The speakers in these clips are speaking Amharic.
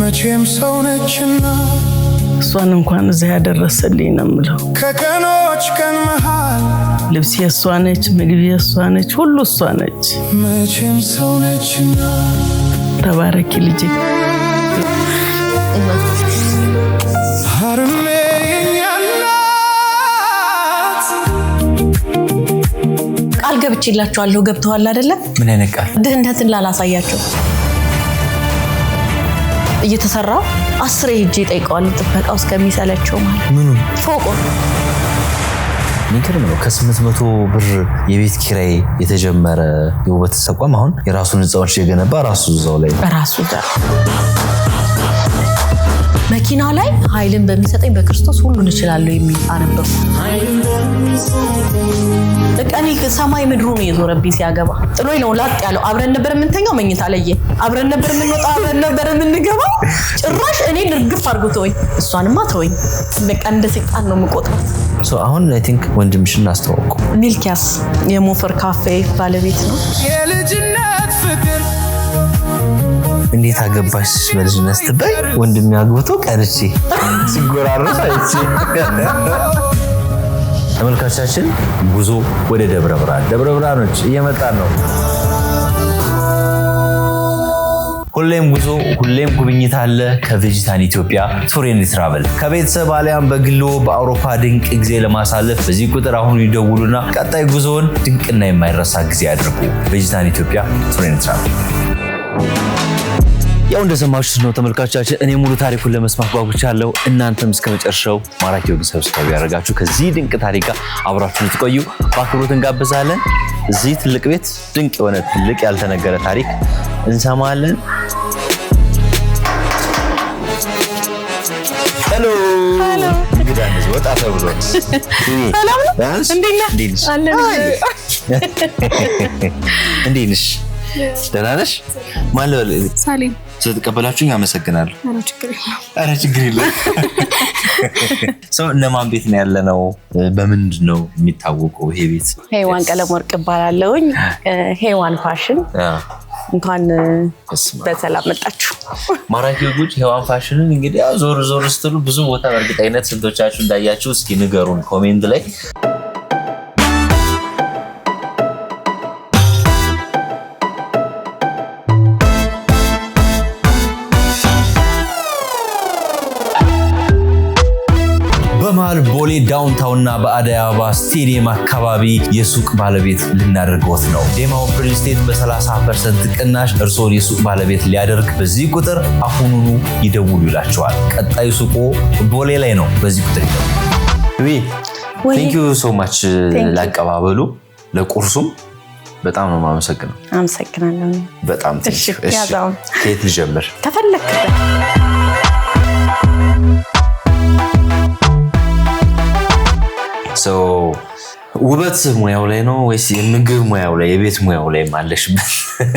መቼም ሰው ነችና እሷን እንኳን እዚህ ያደረሰልኝ ነው የምለው። ከቀኖች ቀን መሃል ልብስ የእሷ ነች፣ ምግብ የእሷ ነች፣ ሁሉ እሷ ነች። መቼም ሰው ነችና ተባረኪ ልጄ። ሀርሜ የኛናት ቃል ገብቼላችኋለሁ። ገብተዋል አይደለ? ምን አይነት ቃል? ድህነትን ላላሳያችሁ እየተሰራ 10 ሄጄ ጠይቀዋለሁ። ጥበቃው እስከሚሰለቸው ማለት ምኑ ፎቆ ንገር ነው። ከ800 ብር የቤት ኪራይ የተጀመረ የውበት ተቋም አሁን የራሱን ህንጻዎች የገነባ ራሱ እዛው ላይ ራሱ ጋር መኪና ላይ ኃይልን በሚሰጠኝ በክርስቶስ ሁሉን እችላለሁ የሚል አነበብኩ። በቃኒ ሰማይ ምድሩ ነው የዞረብኝ ሲያገባ። ጥሎኝ ነው ላጥ ያለው። አብረን ነበር የምንተኛው፣ መኝታ ለየ አብረን ነበር የምንወጣው፣ አብረን ነበር የምንገባው። ጭራሽ እኔን እርግፍ አድርጎ ተወኝ። እሷንማ ተወኝ። በቃ እንደ ሰይጣን ነው የምቆጥራት። አሁን አይ ቲንክ ወንድምሽን አስተዋውቁ። ሚልኪያስ የሞፈር ካፌ ባለቤት ነው። የልጅነት ፍቅር እንዴት አገባሽ በልጅነት ስትባይ ወንድም ያግብቶ ቀርቼ ሲጎራረስ አይቼ። ተመልካቾቻችን ጉዞ ወደ ደብረ ብርሃኖች እየመጣን ነው። ሁሌም ጉዞ ሁሌም ጉብኝት አለ ከቬጂታን ኢትዮጵያ ቱር ኤንድ ትራቨል። ከቤተሰብ አሊያም በግሎ በአውሮፓ ድንቅ ጊዜ ለማሳለፍ በዚህ ቁጥር አሁን ይደውሉና ቀጣይ ጉዞውን ድንቅና የማይረሳ ጊዜ ያድርጉ። ቬጂታን ኢትዮጵያ ቱር ኤንድ ትራቨል። ያው እንደሰማችሁት ነው ተመልካቾቻችን፣ እኔ ሙሉ ታሪኩን ለመስማት ጓጉቻለሁ። እናንተም እስከመጨረሻው ማራኪ ወግ ሰብስክራይብ ያደርጋችሁ ከዚህ ድንቅ ታሪክ አብራችሁን ትቆዩ በአክብሮት እንጋብዛለን። እዚህ ትልቅ ቤት ድንቅ የሆነ ትልቅ ያልተነገረ ታሪክ እንሰማለን። ሄሎ እንግዲህ ወጣ ተብሎ ሰላም ነው። እንዴት ነሽ? ደህና ነሽ? ማለት ሳሌም ስለተቀበላችሁኝ አመሰግናለሁ። ኧረ ችግር የለም። እነማን ቤት ነው ያለነው? በምንድን ነው የሚታወቀው ይሄ ቤት? ሄዋን ቀለም ወርቅ እባላለሁኝ። ሄዋን ፋሽን እንኳን በሰላም መጣችሁ። ማራኪ ወጎች ሄዋን ፋሽንን እንግዲህ ያው ዞር ዞር ስትሉ ብዙ ቦታ በእርግጠኝነት ስንቶቻችሁ እንዳያችሁ እስኪ ንገሩን ኮሜንት ላይ። በመሃል ቦሌ ዳውንታውንና በአደይ አበባ ስቴዲየም አካባቢ የሱቅ ባለቤት ልናደርገውት ነው። ዴማው ሪል ስቴት በ30% ቅናሽ እርስዎን የሱቅ ባለቤት ሊያደርግ በዚህ ቁጥር አሁኑኑ ይደውሉ ይላቸዋል። ቀጣዩ ሱቁ ቦሌ ላይ ነው። በዚህ ቁጥር ይደውሉ። ቴንክ ዩ ሶ ማች ላቀባበሉ ለቁርሱም በጣም ነው የማመሰግነው። አመሰግናለሁ። በጣም እሺ። ከየት ልጀምር? ተፈለክ ውበት ሙያው ላይ ነው ወይስ የምግብ ሙያው ላይ የቤት ሙያው ላይ ማለሽበት?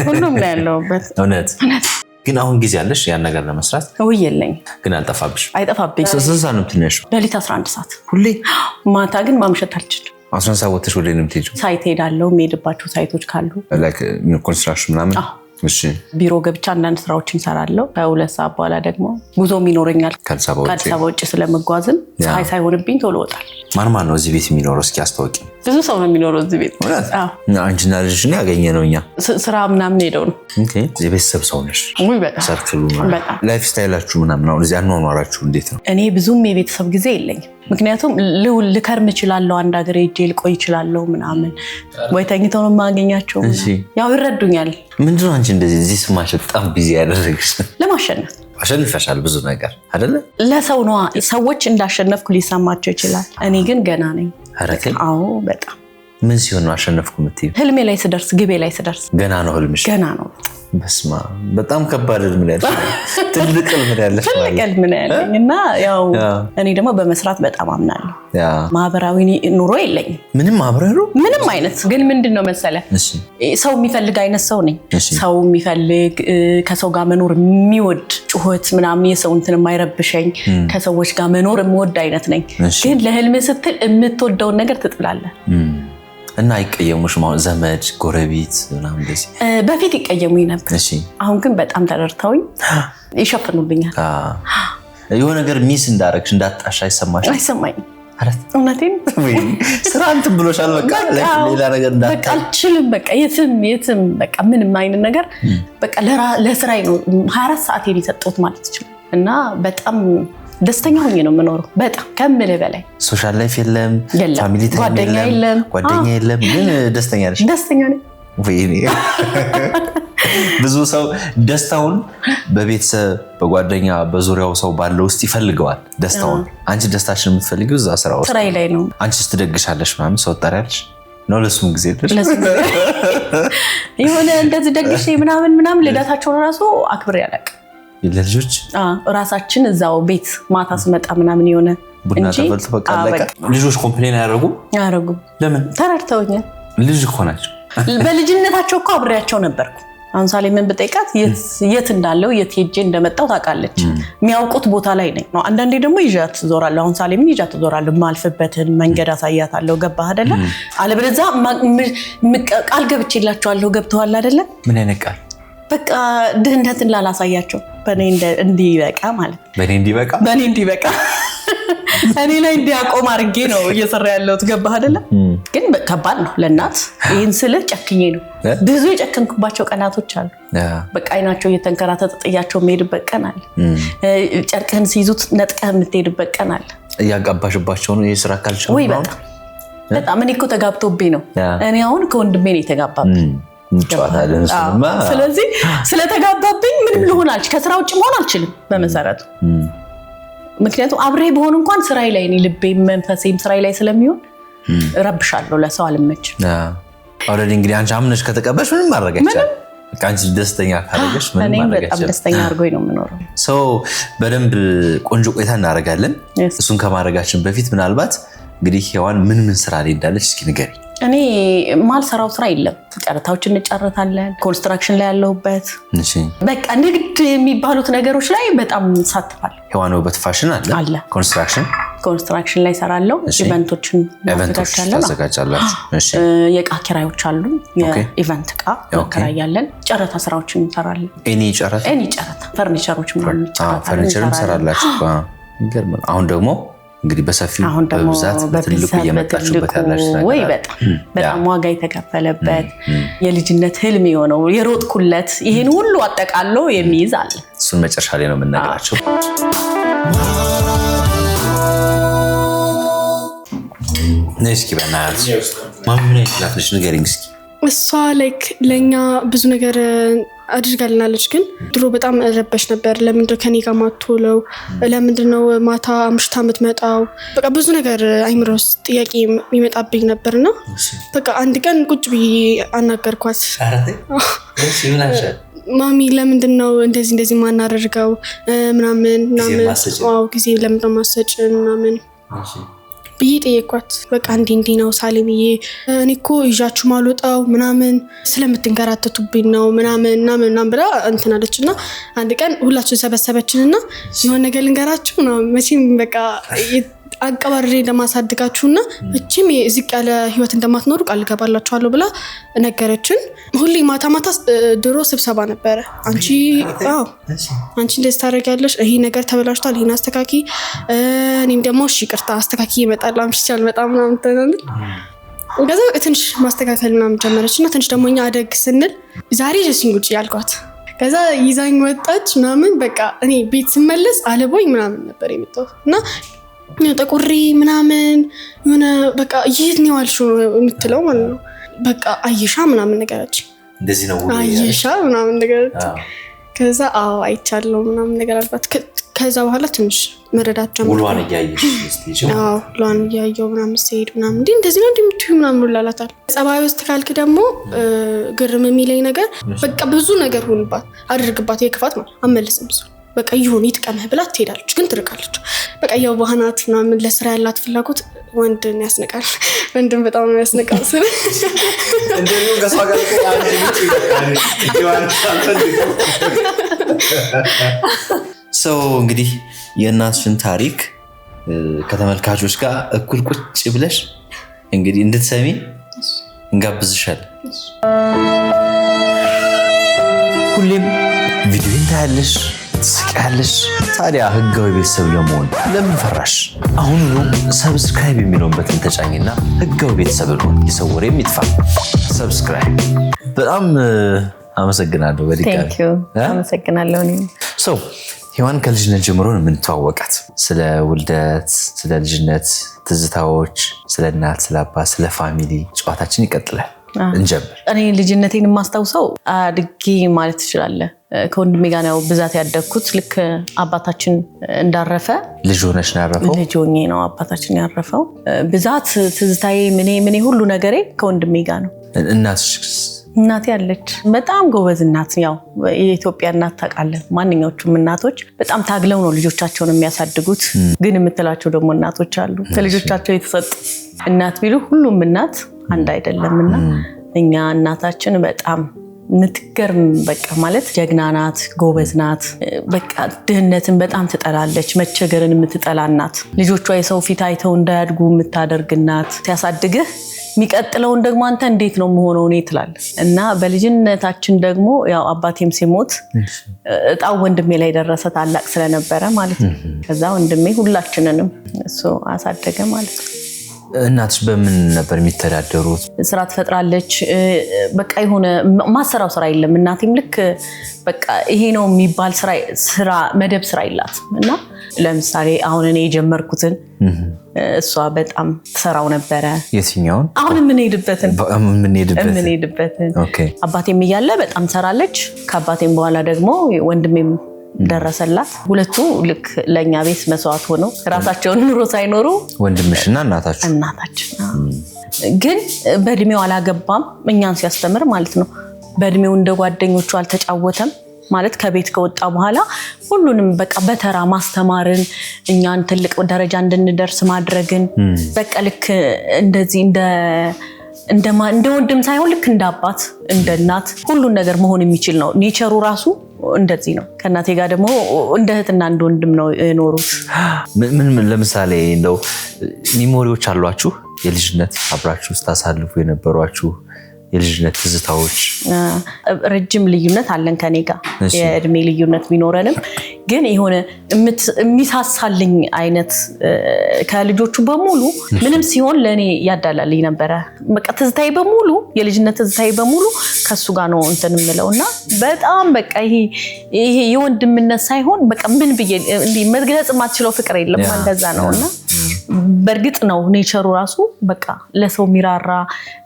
ሁሉም ላይ ያለውበት። እውነት ግን አሁን ጊዜ አለሽ ያን ነገር ለመስራት? ወይ የለኝ። ግን አልጠፋብሽ? አይጠፋብኝ። ስንት ሰዓት ነው የምትነሺው? ሌሊት 11 ሰዓት ሁሌ? ማታ ግን ማምሸት አልችልም። 11 ሰዓት ወጥተሽ ወደ ነው የምትሄጂው? ሳይት ሄዳለሁ። የምሄድባቸው ሳይቶች ካሉ ላይክ ኮንስትራክሽን ምናምን። እሺ። ቢሮ ገብቻ አንዳንድ ስራዎችን እሰራለሁ። ከ2 ሰዓት በኋላ ደግሞ ጉዞም ይኖረኛል። ከአዲስ አበባ ውጭ ስለምጓዝም ፀሐይ ሳይሆንብኝ ቶሎ እወጣለሁ። ማን ነው እዚህ ቤት የሚኖረው? እስኪ አስተዋውቂ። ብዙ ሰው ነው የሚኖረው እዚህ ቤት። አንቺና ልጅሽን ያገኘነው እኛ ስራ ምናምን ሄደው ነው። የቤተሰብ ሰው ነሽ? ሰርክሉ ላይፍ ስታይላችሁ ምናምን አሁን እዚህ አኗኗራችሁ እንዴት ነው? እኔ ብዙም የቤተሰብ ጊዜ የለኝም። ምክንያቱም ልከርም እችላለሁ፣ አንድ ሀገር ሄጄ ልቆይ እችላለሁ ምናምን። ወይ ተኝተው ነው የማገኛቸው። ያው ይረዱኛል። ምንድነው አንቺ እንደዚህ እዚህ ስማሽ በጣም ቢዚ ያደረግሽ? ለማሸነፍ አሸንፈሻል ብዙ ነገር አይደለ? ለሰው ነዋ። ሰዎች እንዳሸነፍኩ ሊሰማቸው ይችላል። እኔ ግን ገና ነኝ። አዎ በጣም። ምን ሲሆን ነው አሸነፍኩ የምትይው? ህልሜ ላይ ስደርስ፣ ግቤ ላይ ስደርስ። ገና ነው ህልምሽ? ገና ነው። በስማ በጣም ከባድ ህልም ነው ያለሽ። ትልቅ ህልም ነው ያለሽ ማለት። ትልቅ ህልም ነው ያለኝ እና ያው እኔ ደግሞ በመስራት በጣም አምናለሁ። ማህበራዊ ኑሮ የለኝም። ምንም ማህበራዊ ምንም አይነት። ግን ምንድነው መሰለ ሰው የሚፈልግ አይነት ሰው ነኝ። ሰው የሚፈልግ ከሰው ጋር መኖር የሚወድ ጩኸት ምናምን የሰው እንትን የማይረብሸኝ ከሰዎች ጋር መኖር የምወድ አይነት ነኝ። ግን ለህልም ስትል የምትወደውን ነገር ትጥላለህ። እና አይቀየሙሽ ማለት ዘመድ ጎረቤት ምናምን እንደዚህ በፊት ይቀየሙኝ ነበር እሺ አሁን ግን በጣም ተደርተውኝ ይሸፍኑልኛል የሆነ ነገር ሚስ እንዳረግሽ እንዳጣሽ አይሰማኝም አረት እውነቴን ስራ እንትን ብሎሻል በቃ ሌላ ነገር እንዳጣ በቃ አልችልም በቃ የትም በቃ ምንም አይነት ነገር በቃ ለስራዬ ነው 24 ሰዓት የሰጠሁት ማለት ይችላል እና በጣም ደስተኛ ሆኜ ነው የምኖረው በጣም ከምል በላይ ሶሻል ላይፍ የለም ፋሚሊ ታይም የለም ጓደኛ የለም ግን ደስተኛ ነሽ ደስተኛ ነኝ ወይኔ ብዙ ሰው ደስታውን በቤተሰብ በጓደኛ በዙሪያው ሰው ባለው ውስጥ ይፈልገዋል ደስታውን አንቺ ደስታሽን የምትፈልጊው እዛ ስራይ ላይ ነው አንቺ ስትደግሻለሽ ምናምን ሰው ታሪያለሽ ነው ለሱም ጊዜ የሆነ እንደዚህ ደግሼ ምናምን ልደታቸውን ራሱ አክብሬ ያለቅ ለልጆች ራሳችን እዛው ቤት ማታ ስመጣ ምናምን የሆነ ቡና ተፈልቶ በቃ አለቀ ልጆች ኮምፕሌን አያረጉ ለምን ተረድተውኛል ልጅ እኮ ናቸው በልጅነታቸው እኮ አብሬያቸው ነበርኩ አሁን ሳሌ ምን በጠይቃት የት እንዳለው የት ሄጄ እንደመጣው ታውቃለች የሚያውቁት ቦታ ላይ ነኝ ነው አንዳንዴ ደግሞ ይዣት ዞራለሁ አሁን ሳሌ ምን ይዣት ዞራለሁ ማልፈበትን መንገድ አሳያታለሁ ገባህ አይደለ አለበለዛ ቃል ገብቼላቸዋለሁ ገብተዋል አይደለ ምን አይነቃል በቃ ድህነትን ላላሳያቸው በኔ እንዲበቃ ማለት በኔ እንዲበቃ እኔ ላይ እንዲያቆም አድርጌ ነው እየሰራ ያለሁት ገባህ አይደለ ግን ከባድ ነው ለእናት ይሄን ስልህ ጨክኜ ነው ብዙ የጨከንኩባቸው ቀናቶች አሉ በቃ አይናቸው እየተንከራተተ ጥያቸው የሚሄድበት ቀን አለ ጨርቅህን ሲይዙት ነጥቀህ የምትሄድበት ቀን አለ እያጋባሽባቸው ነው የስራ ካልቻሉ ወይ በጣም እኔ እኮ ተጋብቶብኝ ነው እኔ አሁን ከወንድሜ ነው የተጋባብኝ ስለዚህ ስለተጋባብኝ ምንም ልሆን አልችልም ከስራ ውጭ መሆን አልችልም በመሰረቱ ምክንያቱም አብሬ በሆን እንኳን ስራዬ ላይ ነው ልቤ መንፈሴም ስራዬ ላይ ስለሚሆን ረብሻለሁ ለሰው አልመች ኦሬዲ እንግዲህ አንቺ አምነሽ ከተቀበልሽ ምንም ማድረግ አይቻልም በቃ አንቺ ደስተኛ ካደረገሽ ምንም ማድረግ አይቻልም በጣም ደስተኛ አድርጎኝ ነው የምኖረው ሶ በደንብ ቆንጆ ቆይታ እናደርጋለን እሱን ከማድረጋችን በፊት ምናልባት እንግዲህ ሔዋን ምን ስራ ላይ እንዳለች እስኪ ንገሪ እኔ ማልሰራው ስራ የለም ጨረታዎችን እንጨርታለን ኮንስትራክሽን ላይ ያለሁበት በቃ ንግድ የሚባሉት ነገሮች ላይ በጣም ሳትፋለሁ ሔዋን ውበት ፋሽን አለ ኮንስትራክሽን ላይ ሰራለሁ ኢቨንቶችን ታዘጋጃላችሁ የዕቃ ኪራዮች አሉ የኢቨንት ዕቃ እናከራያለን ጨረታ ስራዎችን እንሰራለን ኤኒ ጨረታ ፈርኒቸሮች ምናምን ፈርኒቸርም ሰራላችሁ ይገርማል አሁን ደግሞ እንግዲህ በሰፊው በብዛት በትልቁ እየመጣችሁበት ያላችሁ ነገር ወይ በጣም ዋጋ የተከፈለበት የልጅነት ህልም የሆነው የሮጥኩለት ይሄን ሁሉ አጠቃሎ የሚይዝ አለ እሱን መጨረሻ ላይ ነው የምናገራችሁ ነስኪ በእናትሽ ማምን አይላፍሽ ንገሪኝ እስኪ እሷ ላይክ ለኛ ብዙ ነገር አድርጋልናለች ግን ድሮ በጣም ረበሽ ነበር ለምንድነው ከኔ ጋር ማትውለው ለምንድነው ማታ አምሽታ የምትመጣው በቃ ብዙ ነገር አይምሮ ውስጥ ጥያቄ የሚመጣብኝ ነበርና በቃ አንድ ቀን ቁጭ ብዬ አናገርኳት ማሚ ለምንድነው እንደዚህ ማናደርገው ምናምን ጊዜ ለምንድነው ማሰጭን ምናምን ብዬ ጠየኳት በቃ እንዲህ ነው ሳሌምዬ እኔ እኮ ይዣችሁ ማልወጣው ምናምን ስለምትንከራተቱብኝ ነው ምናምን ብላ እንትን አለችና አንድ ቀን ሁላችን ሰበሰበችንና የሆነ ነገር ልንገራችሁ ነው መቼም በቃ አቀባሪ ለማሳደጋችሁና እቺም እዚህ ያለ ህይወት እንደማትኖሩ ቃል ገባላችኋለሁ ብላ ነገረችን ሁሌ ማታ ድሮ ስብሰባ ነበረ አንቺ እንደዚህ ታደርጊያለሽ ይሄ ነገር ተበላሽቷል ይሄን አስተካኪ እኔም ደግሞ እሺ ይቅርታ አስተካኪ ይመጣል አምሽቻል በጣም ምናምን ተናል ከዛ ትንሽ ማስተካከል ምናምን ጀመረችና ትንሽ ደግሞ እኛ አደግ ስንል ዛሬ ጀስቲን ጉጭ ያልኳት ከዛ ይዛኝ ወጣች ምናምን በቃ እኔ ቤት ስመለስ አለቦኝ ምናምን ነበር የመጣው እና ጠቁሪ ምናምን የሆነ በቃ የት ነው ያልሽው የምትለው ማለት ነው በቃ አየሻ ምናምን ነገራች እንደዚህ ነው አየሻ ምናምን ነገራች ከዛ አይቻለው ምናምን ነገር አልባት ከዛ በኋላ ትንሽ መረዳት ጀመረ ውሏን እያየሽ እስቲ ውሏን እያየው ምናምን ሲሄድ ምናምን እንደዚህ ነው እንደምትዩ ምናምን ላላታል ጸባይ ውስጥ ካልክ ደግሞ ግርም የሚለኝ ነገር በቃ ብዙ ነገር ሆንባት አድርግባት የክፋት ማለት አመለስም እሱ በቃ ይሁን ይጥቀምህ ብላ ትሄዳለች ግን ትርቃለች በቃ ያው ባህናት ምናምን ለስራ ያላት ፍላጎት ወንድን ያስነቃል ወንድን በጣም ነው ያስነቃል እንደዚህ ገሷ ጋር ሰው እንግዲህ የእናትሽን ታሪክ ከተመልካቾች ጋር እኩል ቁጭ ብለሽ እንግዲህ እንድትሰሚ እንጋብዝሻለን። ሁሌም ቪዲዮን ታያለሽ፣ ትስቂያለሽ። ታዲያ ህጋዊ ቤተሰብ ለመሆን ለምን ፈራሽ? አሁኑኑ ሰብስክራይብ የሚለውን በተን ተጫኝና ህጋዊ ቤተሰብ ነው። የሰው ወሬ የሚጥፋ ሰብስክራይብ። በጣም አመሰግናለሁ። በድጋሚ አመሰግናለሁ። ሰው ሔዋን ከልጅነት ጀምሮ ነው የምንተዋወቃት። ስለ ውልደት፣ ስለ ልጅነት ትዝታዎች፣ ስለ እናት፣ ስለ አባት፣ ስለ ፋሚሊ ጨዋታችን ይቀጥላል። እንጀምር። እኔ ልጅነቴን የማስታውሰው አድጌ ማለት ትችላለህ ከወንድሜ ጋር ነው ብዛት ያደግኩት። ልክ አባታችን እንዳረፈ ልጅ ሆነሽ ነው ያረፈው? ልጅ ሆኜ ነው አባታችን ያረፈው። ብዛት ትዝታዬ ምን ሁሉ ነገሬ ከወንድሜ ጋር ነው። እናቴ አለች፣ በጣም ጎበዝ እናት። ያው የኢትዮጵያ እናት ታውቃለህ፣ ማንኛዎቹም እናቶች በጣም ታግለው ነው ልጆቻቸውን የሚያሳድጉት። ግን የምትላቸው ደግሞ እናቶች አሉ ለልጆቻቸው የተሰጡ እናት ቢሉ ሁሉም እናት አንድ አይደለምና እኛ እናታችን በጣም ምትገርም በቃ ማለት ጀግና ናት፣ ጎበዝ ናት። በቃ ድህነትን በጣም ትጠላለች፣ መቸገርን የምትጠላ ናት። ልጆቿ የሰው ፊት አይተው እንዳያድጉ የምታደርግ ናት። ሲያሳድግህ የሚቀጥለውን ደግሞ አንተ እንዴት ነው መሆነው ነው ትላለህ። እና በልጅነታችን ደግሞ ያው አባቴም ሲሞት እጣው ወንድሜ ላይ ደረሰ፣ ታላቅ ስለነበረ ማለት ነው። ከዛ ወንድሜ ሁላችንንም እሱ አሳደገ ማለት ነው። እናትሽ በምን ነበር የሚተዳደሩት? ስራ ትፈጥራለች። በቃ የሆነ ማሰራው ስራ የለም። እናቴም ልክ በቃ ይሄ ነው የሚባል ስራ መደብ ስራ የላትም። እና ለምሳሌ አሁን እኔ የጀመርኩትን እሷ በጣም ትሰራው ነበረ። የትኛውን? አሁን የምንሄድበትን አባቴም እያለ በጣም ትሰራለች። ከአባቴም በኋላ ደግሞ ወንድሜም ደረሰላት። ሁለቱ ልክ ለኛ ቤት መስዋዕት ሆነው ራሳቸውን ኑሮ ሳይኖሩ ወንድምሽና እናታችን ግን በእድሜው አላገባም እኛን ሲያስተምር ማለት ነው። በእድሜው እንደ ጓደኞቹ አልተጫወተም ማለት ከቤት ከወጣ በኋላ ሁሉንም በቃ በተራ ማስተማርን እኛን ትልቅ ደረጃ እንድንደርስ ማድረግን በቃ ልክ እንደዚህ እንደ ወንድም ሳይሆን ልክ እንደ አባት እንደ እናት ሁሉን ነገር መሆን የሚችል ነው። ኔቸሩ ራሱ እንደዚህ ነው። ከእናቴ ጋር ደግሞ እንደ እህትና እንደ ወንድም ነው የኖሩት። ምን ለምሳሌ እንደው ሚሞሪዎች አሏችሁ? የልጅነት አብራችሁ ስታሳልፉ የነበሯችሁ የልጅነት ትዝታዎች? ረጅም ልዩነት አለን ከኔ ጋር የእድሜ ልዩነት ቢኖረንም ግን የሆነ የሚሳሳልኝ አይነት ከልጆቹ በሙሉ ምንም ሲሆን ለኔ ያዳላልኝ ነበረ። በቃ ትዝታዬ በሙሉ የልጅነት ትዝታዬ በሙሉ ከሱ ጋር ነው እንትን የምለውና በጣም በቃ ይሄ የወንድምነት ሳይሆን በቃ ምን ብዬ እንዲህ መግለጽ የማትችለው ፍቅር የለም። እንደዛ ነውና በእርግጥ ነው ኔቸሩ ራሱ በቃ ለሰው የሚራራ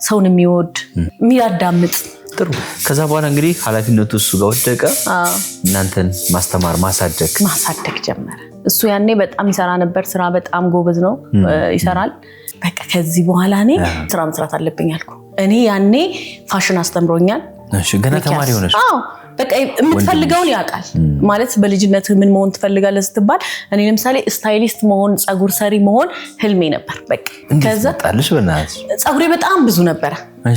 ሰውን የሚወድ የሚያዳምጥ። ጥሩ። ከዛ በኋላ እንግዲህ ኃላፊነቱ እሱ ጋር ወደቀ። እናንተን ማስተማር ማሳደግ ጀመረ። እሱ ያኔ በጣም ይሰራ ነበር። ስራ በጣም ጎበዝ ነው፣ ይሰራል። በቃ ከዚህ በኋላ እኔ ስራ መስራት አለብኝ አልኩ። እኔ ያኔ ፋሽን አስተምሮኛል። እሺ፣ ገና ተማሪ ሆነሽ? አዎ። በቃ የምትፈልገውን ያውቃል ማለት በልጅነት ምን መሆን ትፈልጋለህ ስትባል እኔ ለምሳሌ ስታይሊስት መሆን፣ ጸጉር ሰሪ መሆን ህልሜ ነበር። በቃ ከዛ ጸጉሬ በጣም ብዙ ነበረ።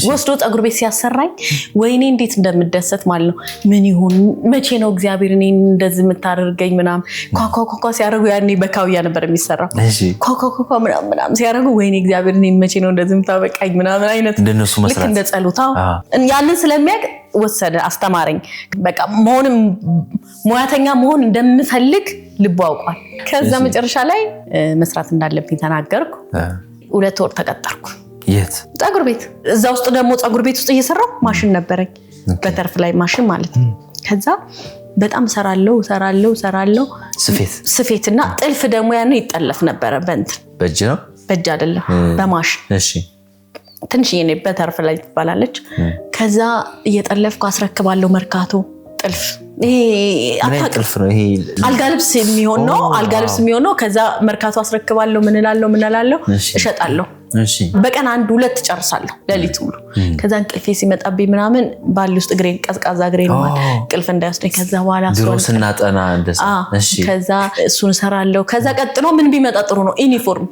ወስዶ ጸጉር ቤት ሲያሰራኝ ወይኔ እንዴት እንደምደሰት ማለት ነው። ምን ይሁን መቼ ነው እግዚአብሔር እኔን እንደዚህ የምታደርገኝ ምናምን ኳኳኳ ሲያደርጉ ያኔ በካውያ ነበር የሚሰራው። ኳኳኳ ምናምን ሲያደርጉ ወይኔ እግዚአብሔር እኔን መቼ ነው እንደዚህ የምታበቃኝ ምናምን አይነት ልክ እንደ ጸሎታው ያንን ስለሚያውቅ ወሰደ፣ አስተማረኝ። በቃ ሙያተኛ መሆን እንደምፈልግ ልቡ አውቋል። ከዛ መጨረሻ ላይ መስራት እንዳለብኝ ተናገርኩ። 2 ወር ተቀጠርኩ። የት? ጸጉር ቤት። እዛ ውስጥ ደግሞ ጸጉር ቤት ውስጥ እየሰራሁ ማሽን ነበረኝ፣ በተርፍ ላይ ማሽን ማለት ነው። ከዛ በጣም ሰራለው ስፌትና ጥልፍ ደግሞ ያኔ ይጠለፍ ነበረ። በእጅ ነው? በእጅ አይደለም፣ በማሽን። እሺ። ትንሽዬ ነው፣ በተርፍ ላይ ትባላለች። ከዛ እየጠለፍኩ አስረክባለሁ መርካቶ ጥልፍ። ይሄ ጥልፍ ነው። ይሄ አልጋ ልብስ የሚሆን ነው። ከዛ መርካቶ አስረክባለሁ። ምን እላለሁ እሸጣለሁ። በቀን 1-2 ጨርሳለሁ ሌሊት ሙሉ። ከዛ እንቅልፌ ሲመጣብኝ ምናምን ባል ውስጥ እግሬን ቀዝቃዛ እግሬን እንቅልፍ እንዳይወስደኝ ከዛ በኋላ ድሮ ስናጠና እንደዛ። ከዛ እሱን እሰራለሁ። ከዛ ቀጥሎ ምን ቢመጣ ጥሩ ነው? ዩኒፎርም፣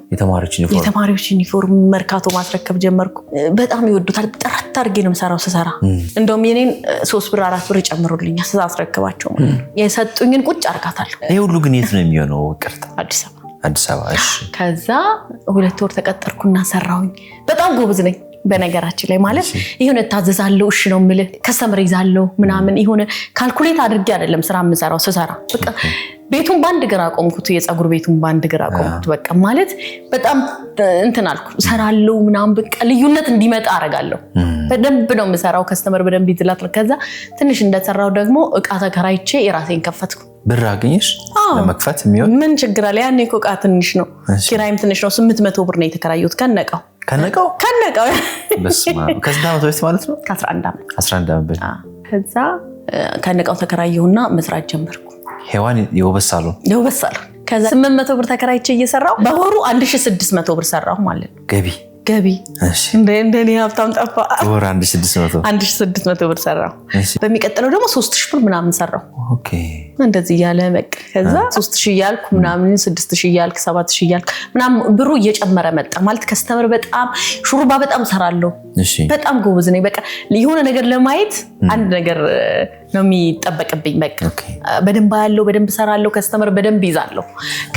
የተማሪዎች ዩኒፎርም መርካቶ ማስረከብ ጀመርኩ። በጣም ይወዱታል። ጥራት አድርጌ ነው የምሰራው። ስሰራ እንደውም የኔን 3 ብር 4 ብር ይጨምሩልኛል ስታስረክባቸው። የሰጡኝን ቁጭ አርጋታለሁ። ይሄ ሁሉ ግን የት ነው የሚሆነው? ቅርታ አዲስ አበባ። እሺ። ከዛ 2 ወር ተቀጠርኩና ሰራሁኝ። በጣም ጎበዝ ነኝ። በነገራችን ላይ ማለት ይሁን ታዘዛለው እሺ ነው ምለ ከስተመር ይዛለው ምናምን ይሁን ካልኩሌት አድርጌ አይደለም ስራ ምሰራው ስሰራ በቃ ቤቱን ባንድ ግራ ቆምኩት የፀጉር ቤቱን ባንድ ግራ ቆምኩት በቃ ማለት በጣም እንትን አልኩ ሰራለው ምናምን በቃ ልዩነት እንዲመጣ አረጋለሁ በደንብ ነው ምሰራው ከስተመር በደንብ ይዝላል ከዛ ትንሽ እንደሰራው ደግሞ እቃ ተከራይቼ የራሴን ከፈትኩ ብር አገኘሽ ለመክፈት የሚሆን ምን ችግር አለ ያኔ እቃ ትንሽ ነው ኪራይም ትንሽ ነው 800 ብር ነው የተከራዩት ከነቃው በስማ ከዛ በፊት ማለት ነው ከ11 ዓመት ከዛ ከነቃው ተከራየሁና መስራት ጀመርኩ ሄዋን የውበት ሳሎን ከዛ 800 ብር ተከራይቼ እየሰራው በወሩ 1600 ብር ሰራው ማለት ነው ገቢ እሺ እንደኔ ሀብታም ጠፋ ወር 1600 ብር ሰራው በሚቀጥለው ደግሞ 3000 ብር ምናምን ሰራው ኦኬ እንደዚህ ያለ በቃ ከዛ 3000 ያልኩ ምናምን 6000 ያልኩ 7000 ያልኩ ምናምን ብሩ እየጨመረ መጣ ማለት ከስተመር በጣም ሹሩባ በጣም ሰራለሁ በጣም ጎበዝ ነኝ በቃ የሆነ ነገር ለማየት አንድ ነገር ነው የሚጠበቅብኝ በቃ በደንብ ያለው በደንብ ሰራለሁ ከስተመር በደንብ ይዛለሁ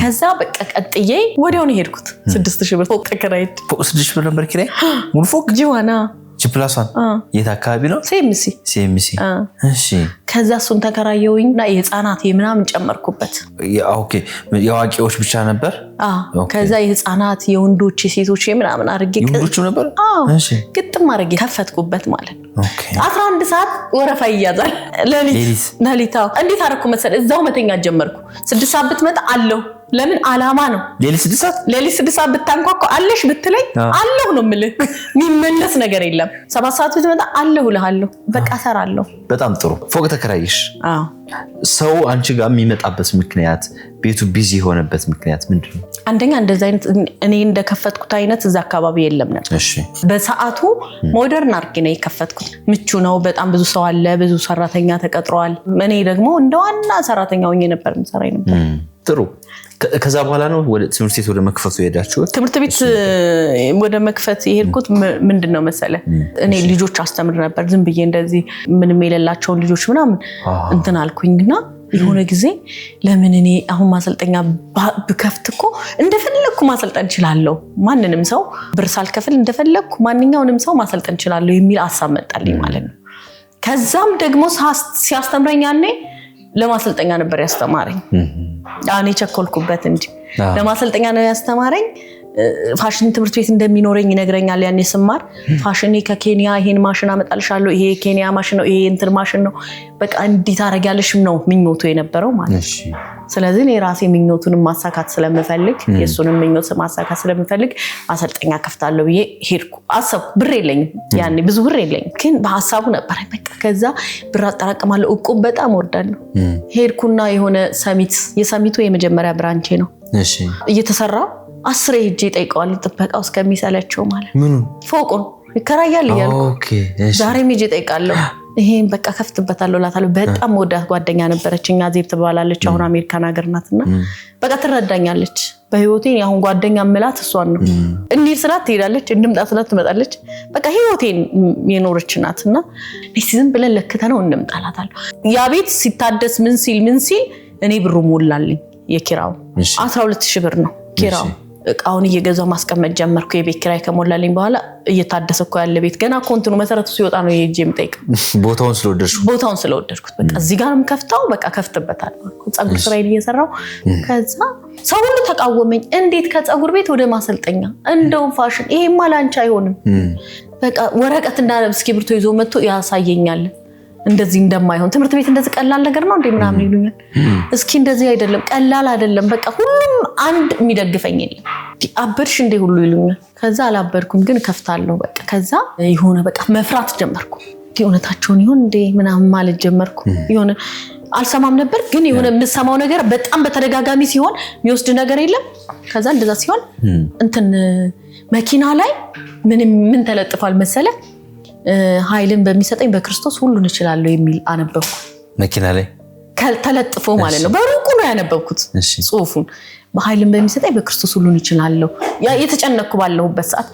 ከዛ በቃ ቀጥዬ ወዲያው ነው ሄድኩት 6000 ብር ፎቅ ተከራይት 6000 ብር ነበር ኪራይ ሙሉ ፎቅ ጂዋና ፕላስዋን የት አካባቢ ነው ሲኤምሲ እሺ ከዛ እሱን ተከራየውኝና የህፃናት የምናምን ጨመርኩበት ኦኬ የዋቂዎች ብቻ ነበር ከዛ የህፃናት የወንዶች የሴቶች የምናምን አርጌ የወንዶች ነበር እሺ ግጥም አርጌ ከፈትኩበት ማለት ኦኬ 11 ሰዓት ወረፋ ይያዛል ለሊታው እንዴት አረኩ መሰለ እዛው መተኛ ጀመርኩ 6 ሰዓት ብትመጣ አለው ለምን አላማ ነው ሌሊት 6 ሰዓት ብታንኳኳ አለሽ ብትለኝ አለው ነው ምልህ የሚመለስ ነገር የለም 7 ሰዓት ብትመጣ አለው ለሃለው በቃ ሰራለሁ በጣም ጥሩ ፎቅ ተከራይሽ ሰው አንቺ ጋር የሚመጣበት ምክንያት ቤቱ ቢዚ የሆነበት ምክንያት ምንድነው አንደኛ እንደዛ አይነት እኔ እንደከፈትኩት አይነት እዛ አካባቢ የለም ነበር እሺ በሰዓቱ ሞደርን አርጌ ነው የከፈትኩት ምቹ ነው በጣም ብዙ ሰው አለ ብዙ ሰራተኛ ተቀጥሯል እኔ ደግሞ እንደዋና ሰራተኛ ሆኜ ነበር ምሰራይ ነበር ጥሩ ከዛ በኋላ ነው ወደ ትምህርት ቤት ወደ መክፈቱ ሄዳችሁት ትምህርት ቤት ወደ መክፈት የሄድኩት ምንድነው መሰለ እኔ ልጆች አስተምር ነበር ዝም ብዬ እንደዚህ ምንም የሌላቸው ልጆች ምናምን እንትን አልኩኝና የሆነ ጊዜ ለምን እኔ አሁን ማሰልጠኛ ብከፍትኮ እንደፈለኩ ማሰልጠን ይችላልው ማንንም ሰው ብር ሳልከፍል እንደፈለኩ ማንኛውንም ሰው ማሰልጠን ይችላልው የሚል ሐሳብ መጣልኝ ማለት ነው ከዛም ደግሞ ሲያስተምረኛኔ ለማሰልጠኛ ነበር ያስተማረኝ አኔ ቸኮልኩበት እንጂ ለማሰልጠኛ ነው ያስተማረኝ ፋሽን ትምህርት ቤት እንደሚኖረኝ ይነግረኛል ያኔ ስማር ፋሽን ከኬንያ ይሄን ማሽን አመጣልሻለሁ ይሄ ኬንያ ማሽን ነው ይሄ እንትን ማሽን ነው በቃ እንዲህ ታረጋለሽም ነው ምኞቱ የነበረው ማለት ስለዚህ እኔ ራሴ ምኞቱን ማሳካት ስለምፈልግ የሱንም ምኞት ማሳካት ስለምፈልግ ማሰልጠኛ ከፍታለሁ ብዬ ሄድኩ አሰብኩ ብር የለኝም ያኔ ብዙ ብር የለኝም ግን በሐሳቡ ነበር በቃ ከዛ ብር አጠራቅማለሁ እቁብ በጣም ወርዳለሁ ሄድኩና የሆነ የሰሚቱ የመጀመሪያ ብራንቼ ነው እሺ እየተሰራ 10 ሄጄ ጠይቀዋል ጥበቃው እስከሚሰለቸው ማለት ምኑ ፎቁን ይከራያል ይያልኩ ኦኬ እሺ ዛሬም ሄጄ ጠይቃለሁ ይሄን በቃ ከፍትበታለሁ ላታለሁ በጣም ወዳት ጓደኛ ነበረችኛ ዜብ ተባላለች አሁን አሜሪካን ሀገር ናትና በቃ ትረዳኛለች በህይወቴ አሁን ጓደኛ መላት እሷን ነው እንዲህ ስላት ትሄዳለች እንድምጣ ስላት ትመጣለች በቃ ህይወቴን የኖርች ናትና እዚህም ብለን ለክተነው እንምጣላታለሁ ያ ቤት ሲታደስ ምን ሲል እኔ ብሩ ሞላልኝ የኪራው 12000 ብር ነው ኪራው እቃውን እየገዛው ማስቀመጥ ጀመርኩ የቤት ኪራይ ከሞላልኝ በኋላ እየታደሰኩ ያለ ቤት ገና ኮንትኑ መሰረቱ ሲወጣ ነው የጄም ጠይቅ ቦታውን ስለወደድኩት በቃ እዚህ ጋርም ከፍታው በቃ ከፍተበታለሁ ጸጉር ስራዬን እየሰራው ከዛ ሰው ሁሉ ተቃወመኝ እንዴት ከጸጉር ቤት ወደ ማሰልጠኛ እንደው ፋሽን ይሄማ ላንቺ አይሆንም በቃ ወረቀት እና እስክሪብቶ ይዞ መጥቶ ያሳየኛል እንደዚህ እንደማይሆን ትምህርት ቤት እንደዚህ ቀላል ነገር ነው እንዴ ምናምን ይሉኛል እስኪ እንደዚህ አይደለም ቀላል አይደለም በቃ ሁሉም አንድ የሚደግፈኝ የለም አበርሽ እንዴ ሁሉ ይሉኛል ከዛ አላበርኩም ግን ከፍታለሁ በቃ ከዛ የሆነ በቃ መፍራት ጀመርኩ እውነታቸውን ይሁን እንዴ ምናምን ማለት ጀመርኩ የሆነ አልሰማም ነበር ግን የሆነ የምሰማው ነገር በጣም በተደጋጋሚ ሲሆን የሚወስድ ነገር የለም ከዛ እንደዛ ሲሆን እንትን መኪና ላይ ምን ተለጥፏል መሰለ ኃይልን በሚሰጠኝ በክርስቶስ ሁሉን እችላለሁ የሚል አነበብኩ መኪና ላይ ተለጥፎ ማለት ነው በሩቁ ነው ያነበብኩት ጽሁፉን በኃይልን በሚሰጠኝ በክርስቶስ ሁሉን እችላለሁ ያ የተጨነኩ ባለሁበት ሰዓት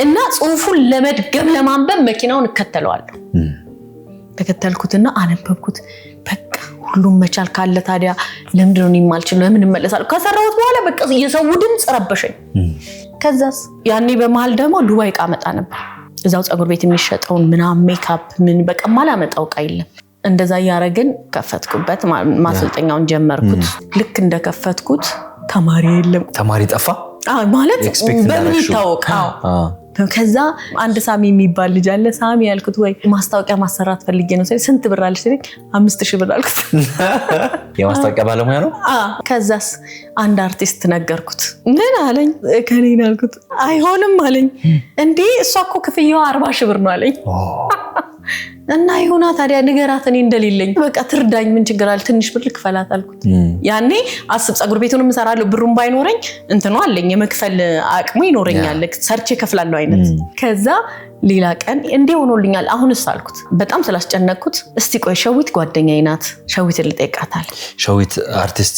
እና ጽሁፉን ለመድገም ለማንበብ መኪናውን እከተለዋለሁ ተከተልኩትና አነበብኩት በቃ ሁሉም መቻል ካለ ታዲያ ለምንድን ነው የማልችል ለምን እመለሳለሁ ከሰራሁት በኋላ በቃ የሰው ድምጽ ረበሸኝ ከዛስ ያኔ በመሃል ደግሞ ዱባይ ዕቃ መጣ ነበር እዛው ፀጉር ቤት የሚሸጠውን ምናምን ሜካፕ ምን በቃ ማላመጣው ዕቃ የለም እንደዛ ያረግን ከፈትኩበት ማሰልጠኛውን ጀመርኩት ልክ እንደከፈትኩት ተማሪ የለም ተማሪ ጠፋ ማለት በምን ይታወቃው ከዛ አንድ ሳሚ የሚባል ልጅ አለ ሳሚ ያልኩት ወይ ማስታወቂያ ማሰራት ፈልጌ ነው ስንት ብር አለሽ ስለኝ 5000 ብር አልኩት የማስታወቂያ ባለሙያ ነው ከዛስ አንድ አርቲስት ነገርኩት ምን አለኝ ከኔን አልኩት አይሆንም አለኝ እንዴ እሷ እኮ ክፍያው 40000 ብር ነው አለኝ እና ይሁና ታዲያ ንገራት እኔ እንደሌለኝ በቃ ትርዳኝ ምን ችግር አለ ትንሽ ብር ልክፈላት አልኩት ያኔ አስብ ፀጉር ቤቱንም እሰራለሁ ብሩም ባይኖረኝ እንትኑ አለኝ የመክፈል አቅሙ ይኖረኛል ሰርቼ ከፍላለሁ አይነት ከዛ ሌላ ቀን እንዴ ሆኖልኛል አሁንስ አልኩት በጣም ስላስጨነቅኩት እስቲ ቆይ ሸዊት ጓደኛዬ ናት ሸዊት ልጠይቃታል ሸዊት አርቲስት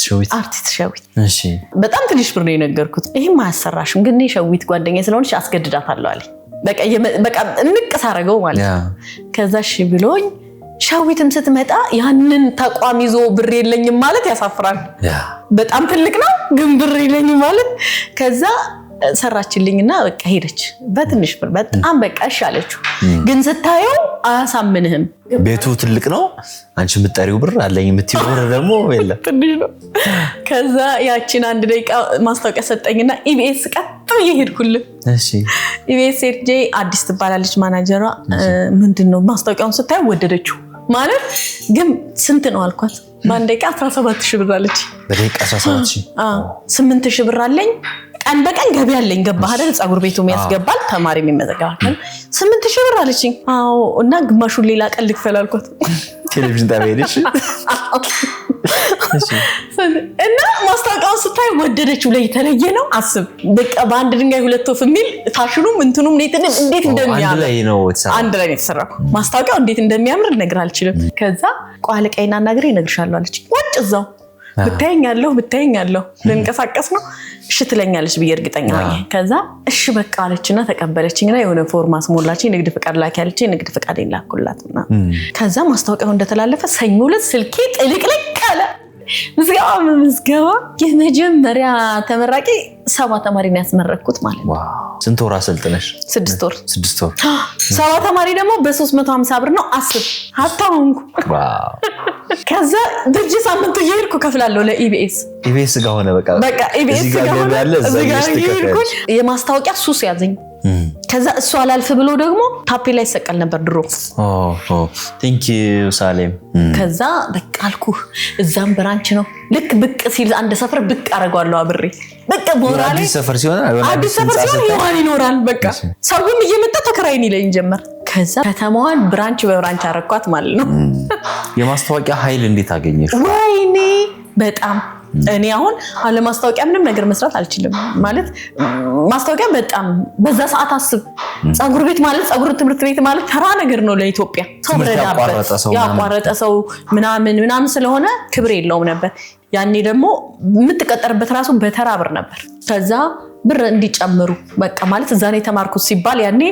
ሸዊት እሺ በጣም ትንሽ ብር ነው የነገርኩት ይሄም አያሰራሽም ግን ሸዊት ጓደኛዬ ስለሆነች አስገድዳታለሁ አለኝ በቃ እንቅስ አረገው ማለት ከዛ እሺ ብሎኝ ሻዊትም ስትመጣ ያንን ተቋም ይዞ ብር የለኝም ማለት ያሳፍራል በጣም ትልቅ ነው ግን ብር የለኝም ማለት ከዛ ሰራችልኝና በቃ ሄደች በትንሽ ብር በጣም በቃ አለችው ግን ስታየው አያሳምንህም ቤቱ ትልቅ ነው አንቺ ምጣሪው ብር አለኝ የምትይው ብር ደግሞ የለም ትንሽ ነው ከዛ ያቺን አንድ ደቂቃ ማስታወቂያ ሰጠኝና ኢቢኤስ ቀጥ ይሄድኩል እሺ ኢቢኤስ ሄጄ አዲስ ትባላለች ማናጀሯ ምንድነው ማስታወቂያውን ስታየው ወደደችው ማለት ግን ስንት ነው አልኳት በአንድ ደቂቃ 17000 ብር አለች በደቂቃ 17000 8000 ብር አለኝ ቀን በቀን ገቢ ያለኝ ገባህ አይደል ፀጉር ቤቱም ያስገባል ተማሪ የሚመዘጋል 8000 ብር አለችኝ አዎ እና ግማሹን ሌላ ቀን ልክፈል አልኳት ቴሌቪዥን ታበይልሽ እና ማስታወቂያውን ስታይ ወደደችው ላይ ተለየ ነው አስብ በቃ በአንድ ድንጋይ ሁለት ወፍ የሚል ፋሽኑም እንትኑም እንዴት እንደሚያምር አንድ ላይ ነው የተሰራው ማስታወቂያው እንዴት እንደሚያምር ልነግርህ አልችልም ከዛ ቋለቀይና እናግሬ እነግርሻለሁ አለች ወጭ እዛው ብታየኛለሁ ልንቀሳቀስ ነው እሺ ትለኛለች ብዬ እርግጠኛ ነኝ ከዛ እሺ በቃ አለችና ተቀበለችኝና የሆነ ፎርም አስሞላችኝ ንግድ ፍቃድ ላኪ ያለችኝ ንግድ ፍቃዴን ላኩላትና ከዛ ማስታወቂያው እንደተላለፈ ሰኞ ዕለት ስልኬ ጥልቅልቅ አለ ምዝገባ የመጀመሪያ ተመራቂ 7 ተማሪ ነው ያስመረኩት ማለት ነው ስንት ወር አሰልጥነሽ 6 ወር 7 ተማሪ ደግሞ በ350 ብር ነው 10 ሀብታምኩ ከዛ በጂ ሳምንቱ ይሄድኩ ከፍላለሁ ለኢቢኤስ ጋር ሆነ በቃ ኢቢኤስ ጋር ሆነ እዚህ ጋር ይሄድኩ የማስታወቂያ ሱስ ያዘኝ ከዛ እሱ አላልፍ ብሎ ደግሞ ታፔላ ይሰቀል ነበር ድሮ ቴንክ ዩ ሳሌም ከዛ በቃ አልኩ እዛም ብራንች ነው ልክ ብቅ ሲል አንድ ሰፈር ብቅ አረጋለሁ አብሬ በቃ ሞራሌ አዲስ ሰፈር ሲሆን ይኖራል በቃ ሰውም እየመጣ ተከራይን ይለኝ ጀመር ከዛ ከተማዋን ብራንች በብራንች አረኳት ማለት ነው የማስታወቂያ ኃይል እንዴት አገኘሽ ወይኔ በጣም እኔ አሁን አለ ማስታወቂያ ምንም ነገር መስራት አልችልም ማለት ማስታወቂያ በጣም በዛ ሰዓት አስብ ፀጉር ቤት ማለት ፀጉር ትምህርት ቤት ማለት ተራ ነገር ነው ለኢትዮጵያ ሰው ረዳበት ያቋረጠ ሰው ምናምን ስለሆነ ክብር የለውም ነበር ያኔ ደግሞ የምትቀጠርበት ራሱ በተራ ብር ነበር ከዛ ብር እንዲጨምሩ በቃ ማለት እዛ ነው የተማርኩት ሲባል ያኔ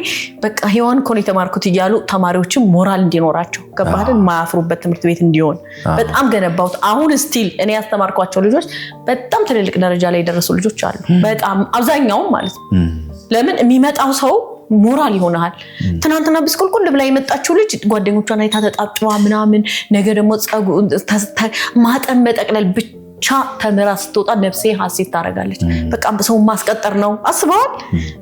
በቃ ሄዋን ኮን የተማርኩት ይያሉ ተማሪዎችም ሞራል እንዲኖራቸው ገባህን ማያፍሩበት ትምህርት ቤት እንዲሆን በጣም ገነባውት አሁን ስቲል እኔ ያስተማርኳቸው ልጆች በጣም ትልልቅ ደረጃ ላይ የደረሱ ልጆች አሉ በጣም አብዛኛው ማለት ነው ለምን የሚመጣው ሰው ሞራል ይሆናል ትናንትና ብስኩልኩል ብላ የመጣችው ልጅ ጓደኞቿን አይታ ተጣጥዋ ምናምን ነገ ደግሞ ማጠን መጠቅለል ብቻ ተመራ ስትወጣ ነፍሴ ሐሴት ታረጋለች በቃ ሰው ማስቀጠር ነው አስበዋል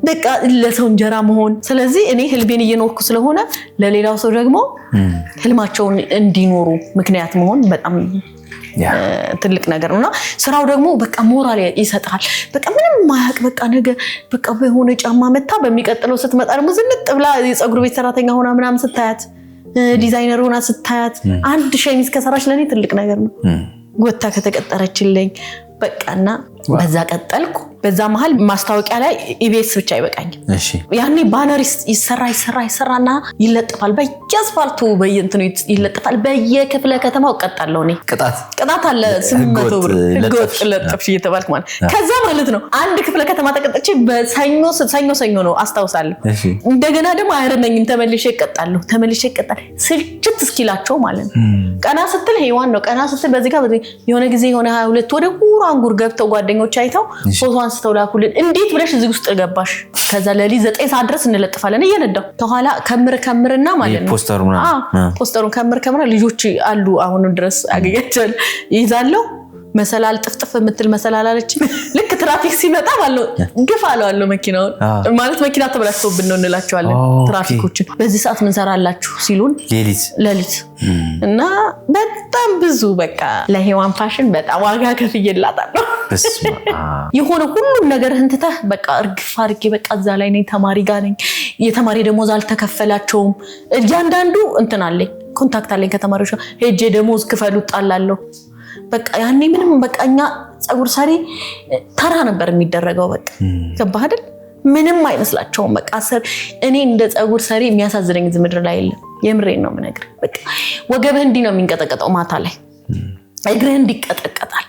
በቃ ለሰው እንጀራ መሆን ስለዚህ እኔ ህልቤን እየኖርኩ ስለሆነ ለሌላው ሰው ደግሞ ህልማቸውን እንዲኖሩ ምክንያት መሆን በጣም ትልቅ ነገር ነውና ስራው ደግሞ በቃ ሞራል ይሰጣል በቃ ምንም ማያቅ በቃ ነገር በቃ በሆነ ጫማ መታ በሚቀጥለው ስትመጣ ደግሞ ዝንጥ ብላ የፀጉር ቤት ሰራተኛ ሆና ምናምን ስታያት ዲዛይነር ሆና ስታያት አንድ ሸሚዝ ከሰራች ለኔ ትልቅ ነገር ነው ወጣ ከተቀጠረችልኝ በቃና በዛ ቀጠልኩ በዛ መሃል ማስታወቂያ ላይ ኢቢኤስ ብቻ አይበቃኝ እሺ ያኔ ባነር ይሰራና ይለጥፋል በየአስፋልቱ በየእንትኑ ይለጥፋል በየክፍለ ከተማው ቀጣለው እኔ ቅጣት አለ 800 ብር ህገወጥ ለጥፍሽ እየተባልክ ማለት ከዛ ማለት ነው አንድ ክፍለ ከተማ ተቀጥቼ በሰኞ ነው አስታውሳለሁ እንደገና ደግሞ አይረነኝም ተመልሼ እቀጣለሁ ስልችት እስኪላቸው ማለት ነው ቀና ስትል ሄዋን ነው ቀና ስትል በዚህ ጋር የሆነ ጊዜ የሆነ 22 ወደ ጉራንጉር ገብተው ጓደኞች አይተው ፎቶን ስተውላኩልን እንዴት ብለሽ እዚህ ውስጥ ገባሽ ከዛ ለሊ 9 ሰዓት ድረስ እንለጥፋለን እየነዳው ተኋላ ከምርና ማለት ነው ፖስተሩን ከምር ልጆች አሉ አሁን ድረስ አገኛቸል ይዛለው መሰላል ጥፍጥፍ የምትል መሰላል አለች ልክ ትራፊክ ሲመጣ ባለው ግፍ አለው መኪናውን ማለት መኪና ተበላሽቶብን ነው እንላቸዋለን ትራፊኮችን በዚህ ሰዓት ምን ሰራላችሁ ሲሉን ሌሊት እና በጣም ብዙ በቃ ለሄዋን ፋሽን በጣም ዋጋ ከፍዬላታለሁ የሆነ ሁሉም ነገር እንትተህ በቃ እርግፍ አድርጌ በቃ እዛ ላይ ነኝ ተማሪ ጋር ነኝ የተማሪ ደሞዝ አልተከፈላቸውም እያንዳንዱ እንትን አለኝ ኮንታክት አለኝ ከተማሪዎች ሄጄ ደሞዝ ክፈሉ ጣላለሁ በቃ ያኔ ምንም በቃኛ ጸጉር ሰሪ ተራ ነበር የሚደረገው በቃ ገባህ አይደል ምንም አይመስላቸውም በቃ እኔ እንደ ጸጉር ሰሪ የሚያሳዝነኝ ዝምድር ላይ የለም የምሬን ነው ምነግር በቃ ወገብህ እንዲ ነው የሚንቀጠቀጠው ማታ ላይ እግርህ እንዲቀጠቀጣል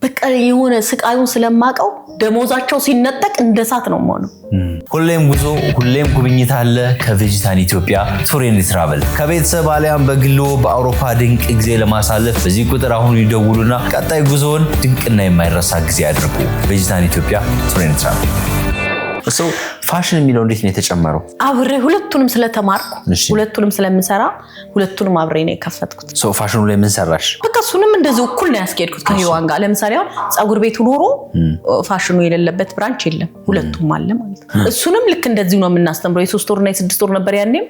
በቃ የሆነ ስቃዩን ስለማቀው ደሞዛቸው ሲነጠቅ እንደሳት ነው ማለት ሁሌም ጉዞ ሁሌም ጉብኝት አለ ከቬጂታን ኢትዮጵያ ቱር ኤንድ ትራቨል ከቤተሰብ አሊያም በግሎ በአውሮፓ ድንቅ ጊዜ ለማሳለፍ በዚህ ቁጥር አሁን ይደውሉና ቀጣይ ጉዞውን ድንቅና የማይረሳ ጊዜ ያድርጉ ቬጂታን ኢትዮጵያ ቱር ኤንድ ትራቨል So ፋሽን የሚለው እንዴት ነው የተጨመረው አብሬ ሁለቱንም ስለተማርኩ ሁለቱንም ስለምሰራ ሁለቱንም አብሬ ነው የከፈትኩት so ፋሽኑ ላይ ምን ሰራሽ በቃ እሱንም እንደዚህ እኩል ነው ያስኬድኩት ከሄዋን ጋር ለምሳሌ አሁን ጸጉር ቤቱ ኖሮ ፋሽኑ የሌለበት ብራንች የለም ሁለቱም አለ ማለት ነው እሱንም ልክ እንደዚህ ነው የምናስተምረው የ3 ወርና የ6 ወር ነበር ያኔም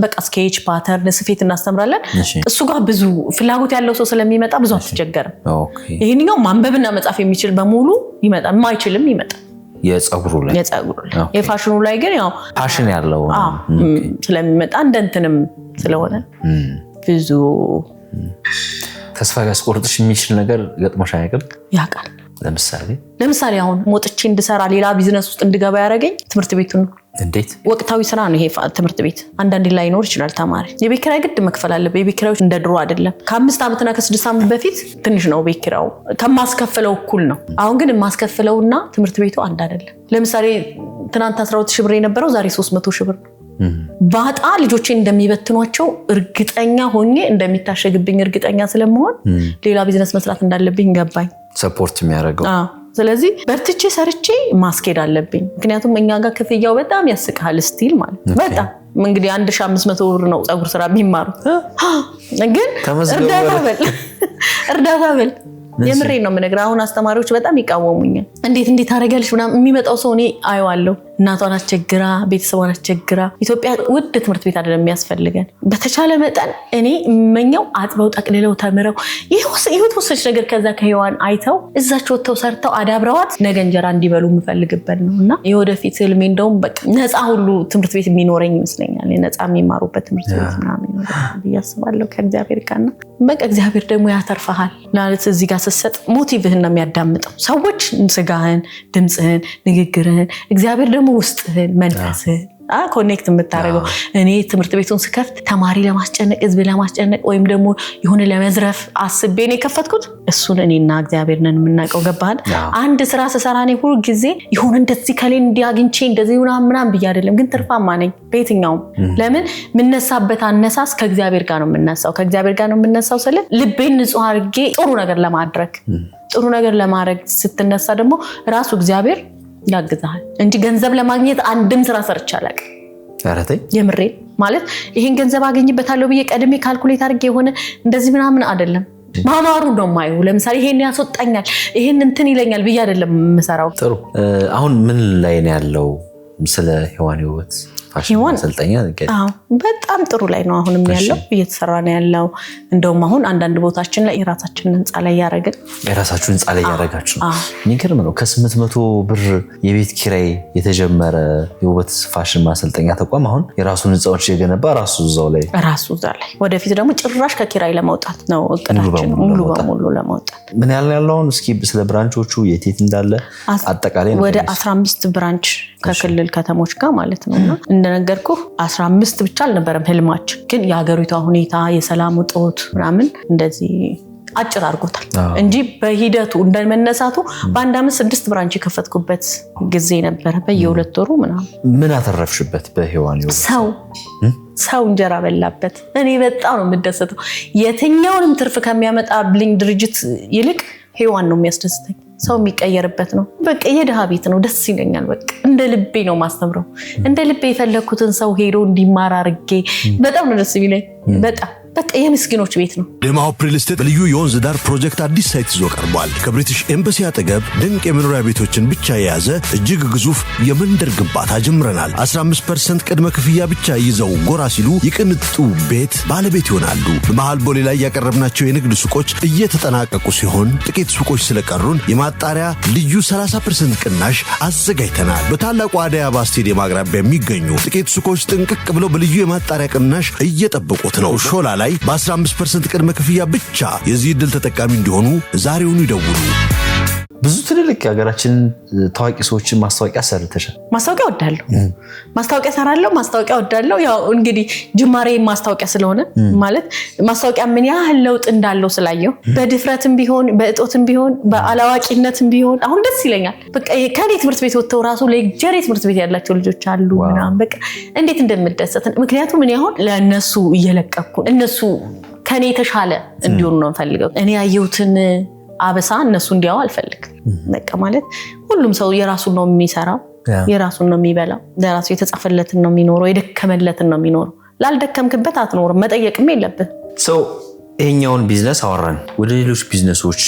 በቃ ስኬች ፓተርን ስፌት እናስተምራለን እሱ ጋር ብዙ ፍላጎት ያለው ሰው ስለሚመጣ ብዙ አትቸገርም ይሄንኛው ማንበብና መጻፍ የሚችል በሙሉ ይመጣል ማይችልም ይመጣል የጸጉሩ ላይ የፋሽኑ ላይ ግን ያው ፋሽን ያለው ስለሚመጣ እንደንተንም ስለሆነ ብዙ ተስፋ ያስቆርጥሽ የሚችል ነገር ገጥሞሽ አይቀር ያቃል ለምሳሌ አሁን ሞጥቼ እንድሰራ ሌላ ቢዝነስ ውስጥ እንድገባ ያረጋኝ ትምህርት ቤቱ ነው እንዴት ወቅታዊ ስራ ነው ይሄ ትምህርት ቤት አንዳንድ ላይ ኖር ይችላል ተማሪ የቤት ኪራይ ግድ መክፈል አለበት የቤት ኪራዮች እንደ ድሮ አይደለም ከ5 አመትና ከ6 አመት በፊት ትንሽ ነው ቤት ኪራዩ ከማስከፈለው እኩል ነው አሁን ግን ማስከፈለውና ትምህርት ቤቱ አንድ አይደለም ለምሳሌ ትናንት 12000 ብር የነበረው ዛሬ 300000 ብር ባጣ ልጆቼ እንደሚበትኗቸው እርግጠኛ ሆኜ እንደሚታሸግብኝ እርግጠኛ ስለመሆን ሌላ ቢዝነስ መስራት እንዳለብኝ ገባኝ ሰፖርት የሚያደርገው ስለዚህ በርትቼ ሰርቼ ማስኬድ አለብኝ ምክንያቱም እኛ ጋር ክፍያው በጣም ያስቃል ስቲል ማለት በጣም እንግዲህ 1500 ብር ነው ጸጉር ስራ የሚማሩት ግን እርዳታ በል የምሬ ነው ምነግራ አሁን አስተማሪዎች በጣም ይቃወሙኛል እንዴት አረጋልሽ ምናምን የሚመጣው ሰው እኔ አየዋለሁ እናቷን አስቸግራ ቤተሰቧን አስቸግራ ኢትዮጵያ ውድ ትምህርት ቤት አይደለም የሚያስፈልገን በተቻለ መጠን እኔ መኛው አጥበው ጠቅልለው ተምረው ይሁት ወሰች ነገር ከዛ ከሄዋን አይተው እዛች ወጥተው ሰርተው አዳብረዋት ነገ እንጀራ እንዲበሉ የምፈልግበት ነውና የወደፊት ህልሜ እንደውም በቃ ነፃ ሁሉ ትምህርት ቤት የሚኖረኝ ይመስለኛል ነፃ የሚማሩበት ትምህርት ቤት ምናምን ያስባለሁ ከእግዚአብሔር ጋርና በቃ እግዚአብሔር ደግሞ ያተርፋሃል ማለት እዚህ ጋር ሰሰጥ ሞቲቭህን ነው የሚያዳምጠው ሰዎች ስጋህን ድምጽህን ንግግርህን እግዚአብሔር ደግሞ ውስጥህን መንፈስህን ኮኔክት የምታረገው እኔ ትምህርት ቤቱን ስከፍት ተማሪ ለማስጨነቅ ህዝብ ለማስጨነቅ ወይም ደግሞ ይሁን ለመዝረፍ አስቤ ነው የከፈትኩት እሱን እኔና እግዚአብሔር ነን የምናውቀው ገባህ አንድ ስራ ሰሰራ ነው ሁሉ ጊዜ ይሁን እንደዚህ ከሌ እንዲያግንቼ እንደዚህ ምናምን ብዬ አይደለም ግን ትርፋማ ነኝ በየትኛውም ለምን ምንነሳበት አነሳስ ከእግዚአብሔር ጋር ነው የምንነሳው ከእግዚአብሔር ጋር ነው የምንነሳው ስለ ልቤን ንጹህ አድርጌ ጥሩ ነገር ለማድረግ ስትነሳ ደግሞ ራሱ እግዚአብሔር ያግዛል እንጂ ገንዘብ ለማግኘት አንድም ስራ ሰርቻለቅ አረተይ የምሬ ማለት ይሄን ገንዘብ አገኝበታለሁ ብዬ ቀድሜ ካልኩሌት አድርጌ የሆነ እንደዚህ ምናምን አይደለም ማማሩ ነው ማየው ለምሳሌ ይሄን ያስወጣኛል ይሄን እንትን ይለኛል ብዬ አይደለም መሰራው ጥሩ አሁን ምን ላይ ነው ያለው ስለ ሄዋን ህይወት ፋሽን ማሰልጠኛ አዎ በጣም ጥሩ ላይ ነው አሁንም ያለው እየተሰራ ነው ያለው እንደውም አሁን አንዳንድ ቦታችን ላይ የራሳችንን ህንጻ ላይ ያረጋግጥ የራሳችሁን ህንጻ ላይ ያረጋችሁ የሚገርም ነው ከ800 ብር የቤት ኪራይ የተጀመረ የውበት ፋሽን ማሰልጠኛ ተቋም አሁን የራሱን ህንጻዎች የገነባ ራሱ እዛው ላይ ወደፊት ደግሞ ጭራሽ ከኪራይ ለማውጣት ነው እቅዳችን ሙሉ በሙሉ ለማውጣት ምን ያለው እስኪ ስለ ብራንቾቹ የት እንዳለ አጠቃላይ ወደ 15 ብራንች ከክልል ከተሞች ጋር ማለት ነውና እንደነገርኩ 15 ብቻ አልነበረም ህልማችን ግን የሀገሪቷ ሁኔታ የሰላም እጦት ምናምን እንደዚህ አጭር አድርጎታል እንጂ በሂደቱ እንደመነሳቱ በአንድ አመት 6 ብራንች የከፈትኩበት ጊዜ ነበር በየ2 ወሩ ምናምን ምን አተረፍሽበት በህይዋን ሰው እንጀራ በላበት እኔ በጣም ነው የምደሰተው የትኛውንም ትርፍ ከሚያመጣብልኝ ድርጅት ይልቅ ህይዋን ነው የሚያስደስተኝ ሰው የሚቀየርበት ነው በቃ የደሃ ቤት ነው ደስ ይለኛል በቃ እንደ ልቤ ነው ማስተምረው እንደ ልቤ የፈለኩትን ሰው ሄዶ እንዲማር አርጌ በጣም ነው ደስ ይለኝ በጣም በቃ የምስኪኖች ቤት ነው ደማው ሪል ስቴት በልዩ የወንዝ ዳር ፕሮጀክት አዲስ ሳይት ይዞ ቀርቧል ከብሪቲሽ ኤምባሲ አጠገብ ድንቅ የመኖሪያ ቤቶችን ብቻ የያዘ እጅግ ግዙፍ የመንደር ግንባታ ጀምረናል 15% ቅድመ ክፍያ ብቻ ይዘው ጎራ ሲሉ ይቅንጡ ቤት ባለቤት ይሆናሉ በመሃል ቦሌ ላይ ያቀረብናቸው የንግድ ሱቆች እየተጠናቀቁ ሲሆን ጥቂት ሱቆች ስለቀሩን የማጣሪያ ልዩ 30% ቅናሽ አዘጋጅተናል በታላቁ አደይ አበባ ስቴዲየም አቅራቢያ የሚገኙ ጥቂት ሱቆች ጥንቅቅ ብለው በልዩ የማጣሪያ ቅናሽ እየጠበቁት ነው ሾላ ላይ በ15% ቅድመ ክፍያ ብቻ የዚህ ዕድል ተጠቃሚ እንዲሆኑ ዛሬውኑ ይደውሉ ብዙ ትልልቅ ሀገራችን ታዋቂ ሰዎችን ማስታወቂያ ሰርተሻል ማስታወቂያ ወዳለው ማስታወቂያ ሰራለው ማስታወቂያ ወዳለው ያው እንግዲህ ጅማሬ ማስታወቂያ ስለሆነ ማለት ማስታወቂያ ምን ያህል ለውጥ እንዳለው ስላየው በድፍረትም ቢሆን በእጦትም ቢሆን በአላዋቂነትም ቢሆን አሁን ደስ ይለኛል በቃ ከኔ ትምህርት ቤት ወጥተው ራሱ ለጀሬ ትምህርት ቤት ያላቸው ልጆች አሉ ምናምን በቃ እንዴት እንደምደሰት ምክንያቱም እኔ አሁን ለነሱ እየለቀኩ እነሱ ከኔ ተሻለ እንዲሆኑ ነው ፈልገው እኔ ያየሁትን አበሳ እነሱ እንዲያው አልፈልግም በቃ ማለት ሁሉም ሰው የራሱን ነው የሚሰራው የራሱን ነው የሚበላው ለራሱ የተጻፈለትን ነው የሚኖረው የደከመለትን ነው የሚኖረው ላልደከምክበት አትኖርም መጠየቅም የለብህ ሰው ይሄኛውን ቢዝነስ አወራን ወደ ሌሎች ቢዝነሶች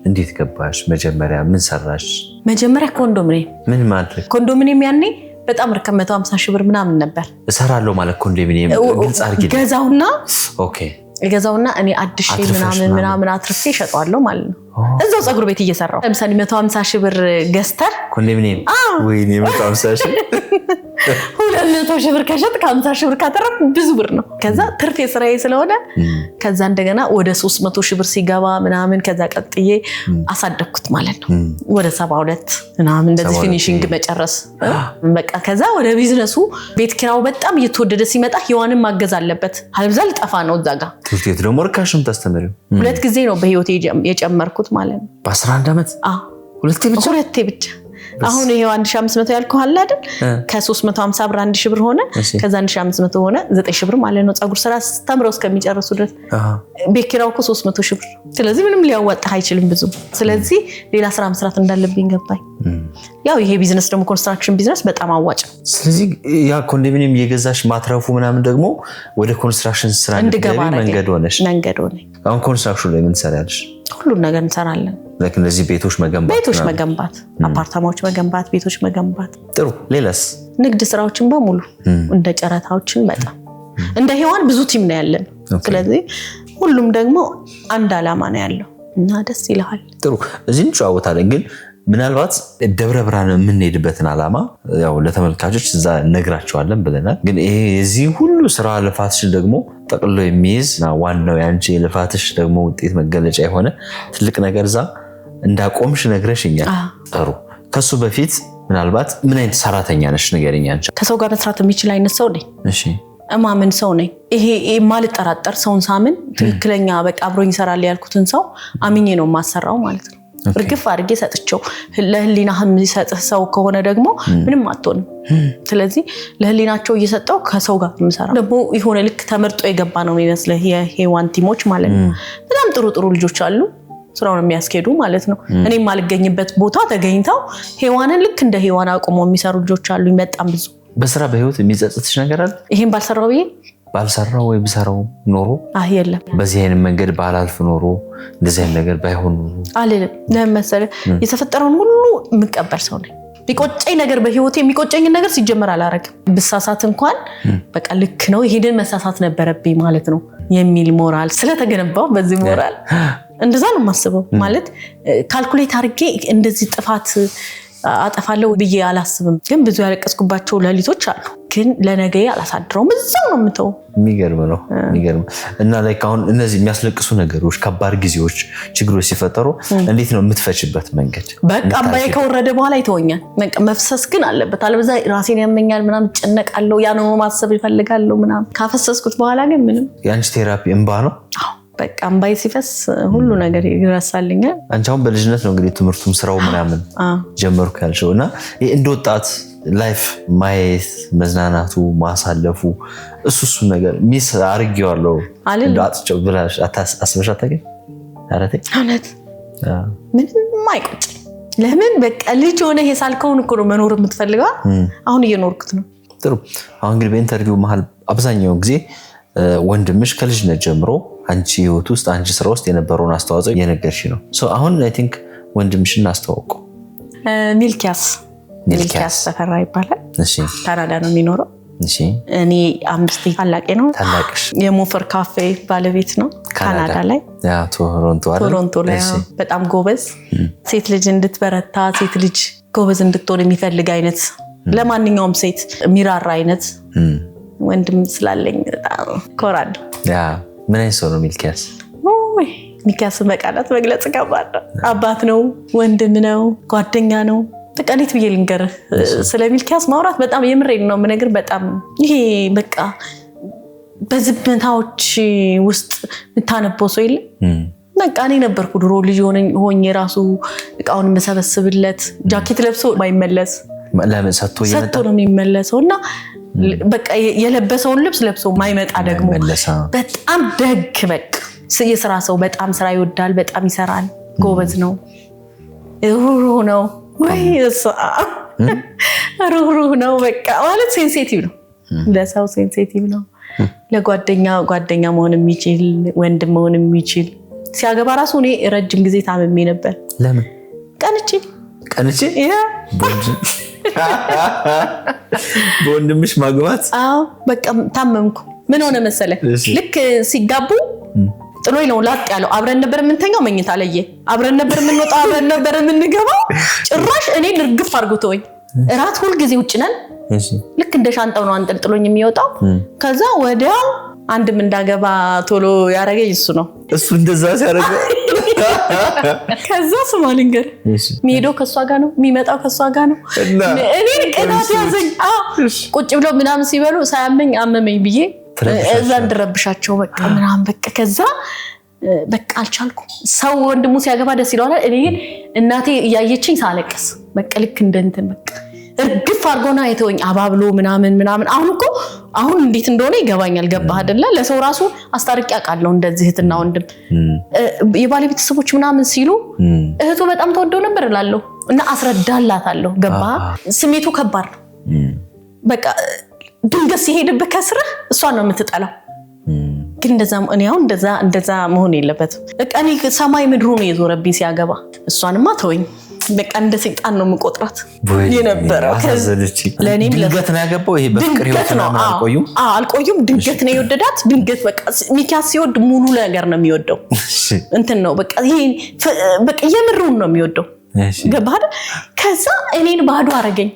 እንዴት ገባሽ መጀመሪያ ምን ሰራሽ መጀመሪያ ኮንዶሚኒየም ምን ማድረግ ኮንዶሚኒየም ያኔ በጣም ርከም 150 ሺህ ብር ምናምን ነበር እሰራለሁ ማለት ኮንዶሚኒየም ግልጽ አድርጊ ገዛውና ኦኬ ገዛውና እኔ አድሽ ምናምን አትርፌ ሸጣለሁ ማለት ነው እዛው ጸጉር ቤት እየሰራው ለምሳሌ 150 ሺህ ብር ገዝተር ኮንዶሚኒየም ወይኔ 150 ሺህ 200 ሺህ ብር ከሸጥ ከ50 ሺህ ብር ካተረፍ ብዙ ብር ነው ከዛ ትርፍ የስራዬ ስለሆነ ከዛ እንደገና ወደ 300 ሺህ ብር ሲገባ ምናምን ከዛ ቀጥዬ አሳደኩት ማለት ነው ወደ 72 ምናምን እንደዚህ ፊኒሺንግ መጨረስ በቃ ከዛ ወደ ቢዝነሱ ቤት ኪራው በጣም እየተወደደ ሲመጣ ህይዋንም ማገዝ አለበት አልብዛ ልጠፋ ነው እዛጋ ትውቴት ደግሞ ርካሽም ታስተምሪው ሁለት ጊዜ ነው በህይወቴ የጨመርኩት ማለት ነው በ11 አመት ሁለቴ ብቻ አሁን ይሄው 1500 ያልኩህ አለ አይደል ከ350 ብር 1000 ብር ሆነ ከዛ 1500 ሆነ 9000 ብር ማለት ነው ጸጉር ስራ ተምረው እስከሚጨርሱ ድረስ በኪራው እኮ 300 ሺህ ብር ስለዚህ ምንም ሊያዋጣ አይችልም ብዙ ስለዚህ ሌላ ስራ መስራት እንዳለብኝ ገባኝ ያው ይሄ ቢዝነስ ደግሞ ኮንስትራክሽን ቢዝነስ በጣም አዋጭ ስለዚህ ያ ኮንዶሚኒየም እየገዛሽ ማትረፉ ምናምን ደግሞ ወደ ኮንስትራክሽን ስራ እንድገባ መንገድ ሆነሽ አሁን ኮንስትራክሽን ላይ ምን ትሰሪያለሽ ሁሉን ነገር እንሰራለን ለዚህ ቤቶች መገንባት አፓርታማዎች መገንባት ቤቶች መገንባት ጥሩ ሌላስ ንግድ ስራዎችን በሙሉ እንደ ጨረታዎችን በጣም እንደ ህይዋን ብዙ ቲም ነው ያለን ስለዚህ ሁሉም ደግሞ አንድ አላማ ነው ያለው እና ደስ ይላል ጥሩ እዚህ እንጫወታለን ግን ምናልባት ደብረ ብርሃን የምንሄድበትን አላማ ያው ለተመልካቾች እዛ ነግራቸዋለን ብለናል ግን ይሄ የዚህ ሁሉ ስራ ልፋትሽ ደግሞ ጠቅልሎ የሚይዝና ዋናው ያንቺ ልፋትሽ ደግሞ ውጤት መገለጫ የሆነ ትልቅ ነገር እዛ እንዳቆምሽ ነግረሽኛል ጥሩ ከሱ በፊት ምናልባት ምን አይነት ሰራተኛ ነሽ ንገሪኝ አንቺ ከሰው ጋር መስራት የሚችል አይነት ሰው ነኝ እሺ እማምን ሰው ነኝ ይሄ ማልጠራጠር ሰውን ሳምን ትክክለኛ በቃ አብሮኝ ይሰራል ያልኩትን ሰው አምኜ ነው ማሰራው ማለት ነው እርግፍ አድርጌ ሰጥቼው ለህሊናህም ይሰጥህ ሰው ከሆነ ደግሞ ምንም አትሆንም ስለዚህ ለህሊናቸው እየሰጠው ከሰው ጋር የምሰራው ደግሞ ይሆነ ልክ ተመርጦ የገባ ነው የሚመስለው የሄዋን ቲሞች ማለት ነው በጣም ጥሩ ልጆች አሉ ስራውን የሚያስኬዱ ማለት ነው እኔም ማልገኝበት ቦታ ተገኝተው ሄዋንን ልክ እንደ ሄዋን አቁመው የሚሰሩ ልጆች አሉ በጣም ብዙ በስራ በህይወት የሚጸጽትሽ ነገር አለ ይሄን ባልሰራው ወይ ብሰራው ኖሮ የለም በዚህ አይነት መንገድ ባላልፍ ኖሮ እንደዚህ አይነት ነገር ባይሆን ኖሮ አልልም ለምን መሰለህ የተፈጠረውን ሁሉ የምቀበል ሰው ነኝ ቢቆጨኝ ነገር በህይወቴ የሚቆጨኝ ነገር ሲጀመር አላረግም ብሳሳት እንኳን በቃ ልክ ነው ይሄንን መሳሳት ነበረብኝ ማለት ነው የሚል ሞራል ስለተገነባው በዚህ ሞራል እንደዛ ነው ማስበው ማለት ካልኩሌት አድርጌ እንደዚህ ጥፋት አጠፋለሁ ብዬ አላስብም ግን ብዙ ያለቀስኩባቸው ለሊቶች አሉ ግን ለነገ አላሳድረውም እዛው ነው ምተው የሚገርም ነው የሚገርም እና ላይክ አሁን እነዚህ የሚያስለቅሱ ነገሮች ከባድ ጊዜዎች ችግሮች ሲፈጠሩ እንዴት ነው የምትፈጭበት መንገድ በቃ አባዬ ከወረደ በኋላ ይተወኛል በቃ መፍሰስ ግን አለበት አለበዛ ራሴን ያመኛል ምናምን ጨነቃለሁ ያ ነው ማሰብ ይፈልጋለሁ ምናምን ካፈሰስኩት በኋላ ግን ምንም ያንቺ ቴራፒ እንባ ነው በቃ አምባይ ሲፈስ ሁሉ ነገር ይረሳልኛል አንቻውን በልጅነት ነው እንግዲህ ትምህርቱም ስራው ምናምን ጀመርኩ ያልሽውና እንደ ወጣት ላይፍ ማየት መዝናናቱ ማሳለፉ እሱ ነገር ሚስ አርጊዋለሁ እንዳጥጨው ብላሽ አስበሽ አታውቂም አረቴ እውነት ምንም አይቆጭ ለምን በቃ ልጅ ሆነ የሳልከውን እኮ ነው መኖር የምትፈልገው አሁን እየኖርኩት ነው ጥሩ አሁን እንግዲህ በኢንተርቪው መሃል አብዛኛው ጊዜ ወንድምሽ ከልጅነት ጀምሮ አንቺ ህይወት ውስጥ አንቺ ስራ ውስጥ የነበረውን አስተዋጽኦ እየነገርሽ ነው አሁን አይ ቲንክ ወንድምሽን አስተዋውቁ ሚልኪያስ ተፈራ ይባላል እሺ ካናዳ ነው የሚኖረው እሺ እኔ 5 ታላቄ ነው ታላቅሽ የሞፈር ካፌ ባለቤት ነው ካናዳ ላይ ያ ቶሮንቶ ላይ በጣም ጎበዝ ሴት ልጅ እንድትበረታ ሴት ልጅ ጎበዝ እንድትሆን የሚፈልግ አይነት ለማንኛውም ሴት ሚራራ አይነት ወንድም ስላለኝ በጣም ኮራል ያ ምን አይነት ሰው ነው ሚልኪያስ ሚልኪያስ በቃላት መግለጽ ከባድ አባት ነው ወንድም ነው ጓደኛ ነው ተቀኒት ብዬ ልንገር ስለ ሚልኪያስ ማውራት በጣም የምሬን ነው ምነግር በጣም ይሄ በቃ በዝብታዎች ውስጥ ምታነበው ሰው የለ በቃ እኔ ነበርኩ ድሮ ልጅ ሆኜ ራሱ እቃውን መሰበስብለት ጃኬት ለብሶ ማይመለስ ለምን ሰጥቶ ነው የሚመለሰውና በቃ የለበሰውን ልብስ ለብሶ ማይመጣ ደግሞ በጣም ደግ በቃ የሥራ ሰው በጣም ስራ ይወዳል በጣም ይሰራል ጎበዝ ነው ሩሩ ነው ወይ ሩሩ ነው በቃ ማለት ሴንሲቲቭ ነው ለሰው ሴንሲቲቭ ነው ለጓደኛ መሆን የሚችል ወንድም መሆን የሚችል ሲያገባ ራሱ እኔ ረጅም ጊዜ ታመሜ ነበር ለምን ቀንቼ በወንድምሽ ማግባት በቃ ታመምኩ ምን ሆነ መሰለ ልክ ሲጋቡ ጥሎይ ነው ላጥ ያለው አብረን ነበር የምንተኛው መኝታ ላይ አብረን ነበር የምንወጣው አብረን ነበር የምንገባው ጭራሽ እኔ ንርግፍ አርጉቶኝ እራት ሁሉ ጊዜ ውጭ ነን ልክ እንደ ሻንጣው ነው አንጠልጥሎኝ የሚወጣው ከዛ ወዲያው አንድም እንዳገባ ቶሎ ያረገኝ እሱ ነው እሱ እንደዛ ሲያረገ ከዛ ሶማሊንገር ሚሄደው ከሷ ጋር ነው የሚመጣው ከሷ ጋር ነው እኔ ቅናት ያዘኝ ቁጭ ብለው ምናምን ሲበሉ ሳያመኝ አመመኝ ብዬ እዛ እንድረብሻቸው በቃ ምናምን በቃ ከዛ በቃ አልቻልኩም ሰው ወንድሙ ሲያገባ ደስ ይለዋል እኔ ግን እናቴ ያየችኝ ሳለቀስ በቃ ልክ እንደንትን በቃ እርግፍ አርጎና አይተውኝ አባብሎ ምናምን አሁን እንዴት እንደሆነ ይገባኛል ገባህ አይደለ ለሰው ራሱ አስታርቂ ያቃለው እንደዚህ እህትና ወንድም የባለቤት ሰዎች ምናምን ሲሉ እህቱ በጣም ተወደው ነበር እላለሁ እና አስረዳላታለሁ ገባህ ስሜቱ ከባድ ነው በቃ ድንገት ሲሄድብህ ከስረህ እሷን ነው የምትጠላው ግን እንደዛ መሆን የለበትም በቃ እኔ ሰማይ ምድሩ ነው የዞረብኝ ሲያገባ እሷንማ ተወኝ በቃ እንደ ሰይጣን ነው የምቆጥራት የነበረው ለኔም ድንገት ነው ያገባው ይሄ በፍቅር ህይወት ነው አልቆዩም ድንገት ነው የወደዳት ድንገት በቃ ሚልኪያስ ሲወድ ሙሉ ነገር ነው የሚወደው እንትን ነው በቃ ይሄ በቃ የምሩን ነው የሚወደው ገባህ ከዛ እኔን ባዶ አረገኝ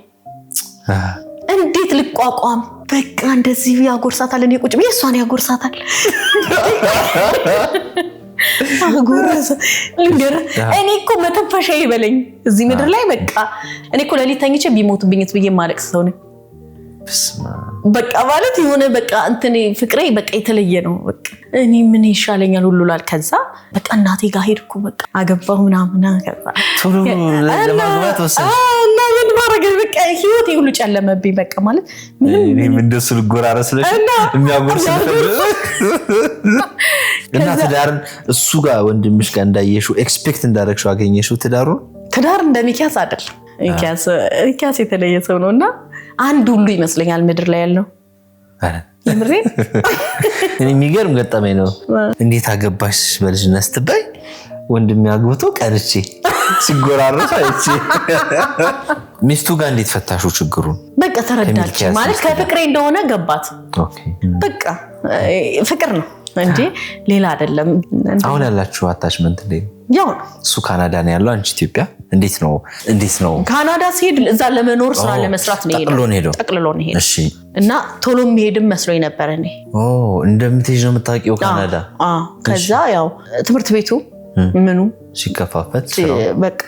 እንዴት ልቋቋም በቃ እንደዚህ ያጎርሳታል እኔ ቁጭ ብዬ እሷን ያጎርሳታል አጎረሰ ልንገር እኔ እኮ መተንፈሻ ይበለኝ እዚህ ምድር ላይ በቃ እኔ እኮ ለሊት ተኝቼ ቢሞትብኝስ ብዬ ማለቅስ ሰው ነኝ በቃ ማለት የሆነ በቃ እንትን ፍቅሬ በቃ የተለየ ነው በቃ እኔ ምን ይሻለኛል ሁሉ ላል ከዛ በቃ እናቴ ጋር ሄድኩ በቃ አገባሁ ምናምን ከዛ ቶሎ ለማግባት ወሰንሽ እና ምን ማረግ በቃ ህይወቴ ሁሉ ጨለመብኝ በቃ ማለት ምንም እንደሱ ልጎራረስለሽ የሚያጎርስ እና ትዳርን እሱ ጋር ወንድምሽ ጋር እንዳየሽው ኤክስፔክት እንዳደረግሽው አገኘሽው ትዳር እንደሚኪያስ አይደለም ሚልኪያስ የተለየ ሰው ነውና አንድ ሁሉ ይመስለኛል ምድር ላይ ያለው የምሬ እኔ የሚገርም ገጠመኝ ነው እንዴት አገባሽ በልጅነት ስትባይ ወንድም ያግብቶ ቀርቼ ሲጎራረሱ አይቼ ሚስቱ ጋር እንዴት ፈታሹ ችግሩን? በቃ ተረዳች ማለት ከፍቅሬ እንደሆነ ገባት። ኦኬ በቃ ፍቅር ነው እንጂ ሌላ አይደለም። አሁን ያላችሁ አታችመንት እንዴት? ያው እሱ ካናዳ ነው ያለው፣ አንቺ ኢትዮጵያ። እንዴት ነው? ካናዳ ሲሄድ እዛ ለመኖር ስራ ለመስራት ነው ጠቅልሎ ነው ሄደው። እሺ። እና ቶሎ የሚሄድም መስሎኝ ነበር እኔ። እንደምትሄጂ ነው የምታውቂው ካናዳ? ከዛ ያው ትምህርት ቤቱ ምኑ ሲከፋፈት በቃ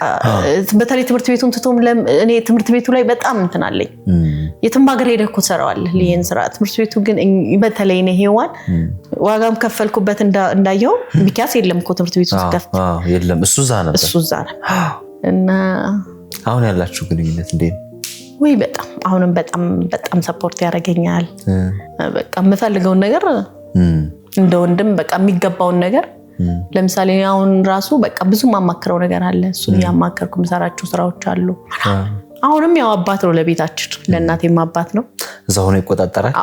በተለይ ትምህርት ቤቱን ትቶም እኔ ትምህርት ቤቱ ላይ በጣም እንትን አለኝ። የትም ሀገር ሄደህ እኮ ትሰራዋለህ ይሄን ስራ። ትምህርት ቤቱ ግን በተለይ እኔ ሄዋን ዋጋም ከፈልኩበት እንዳየው ሚኪያስ የለም እኮ ትምህርት ቤቱ ተከፍቶ የለም። እሱ እዛ ነበር እና አሁን ያላችሁ ግንኙነት እንዴት? ወይ በጣም አሁንም በጣም ሰፖርት ያደርገኛል። በቃ የምፈልገውን ነገር እንደ ወንድም በቃ የሚገባውን ነገር ለምሳሌ አሁን ራሱ በቃ ብዙ ማማክረው ነገር አለ። እሱን ያማከርኩ ምሰራቸው ስራዎች አሉ። አሁንም ያው አባት ነው ለቤታችን፣ ለእናቴም አባት ነው። እዛው ነው ይቆጣጣራል።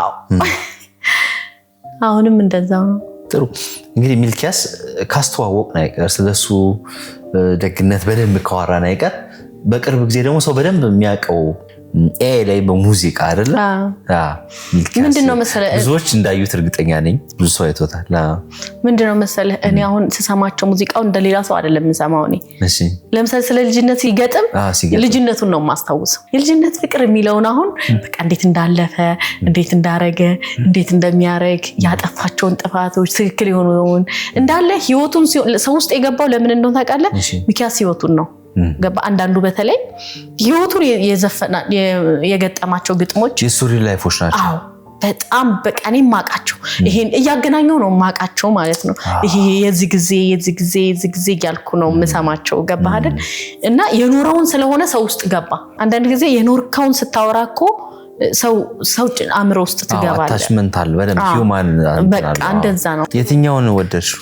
አሁንም እንደዛው ነው። ጥሩ እንግዲህ ሚልኪያስ ካስተዋወቅን አይቀር ስለሱ ደግነት በደንብ ካወራን አይቀር በቅርብ ጊዜ ደግሞ ሰው በደንብ የሚያውቀው ላይ በሙዚቃ አይደለ? ምንድነው መሰለህ ብዙዎች እንዳዩት እርግጠኛ ነኝ። ብዙ ሰው አይቶታል። ምንድነው መሰለህ እኔ አሁን ስሰማቸው ሙዚቃው እንደሌላ ሰው አይደለም የምሰማው እኔ። እሺ ለምሳሌ ስለ ልጅነት ሲገጥም ልጅነቱን ነው የማስታውሰው። የልጅነት ፍቅር የሚለውን አሁን በቃ እንዴት እንዳለፈ፣ እንዴት እንዳረገ፣ እንዴት እንደሚያረግ ያጠፋቸውን ጥፋቶች ትክክል የሆነውን እንዳለ ህይወቱን ሰው ውስጥ የገባው ለምን እንደሆነ ታውቃለህ? ሚኪያስ ህይወቱን ነው ገባ። አንዳንዱ በተለይ ህይወቱን የዘፈና የገጠማቸው ግጥሞች የሱሪ ላይፎች ናቸው። በጣም በቃ እኔ ማቃቸው ይሄን እያገናኘው ነው ማቃቸው ማለት ነው። ይሄ የዚህ ጊዜ እያልኩ ነው መሰማቸው ገባ አይደል? እና የኖረውን ስለሆነ ሰው ውስጥ ገባ። አንዳንድ ጊዜ የኖርከውን ስታወራኮ ሰው አእምሮ ውስጥ ትገባለህ። አታችመንት አለ በደንብ ሂውማን በቃ እንደዛ ነው። የትኛውን ወደድሽው?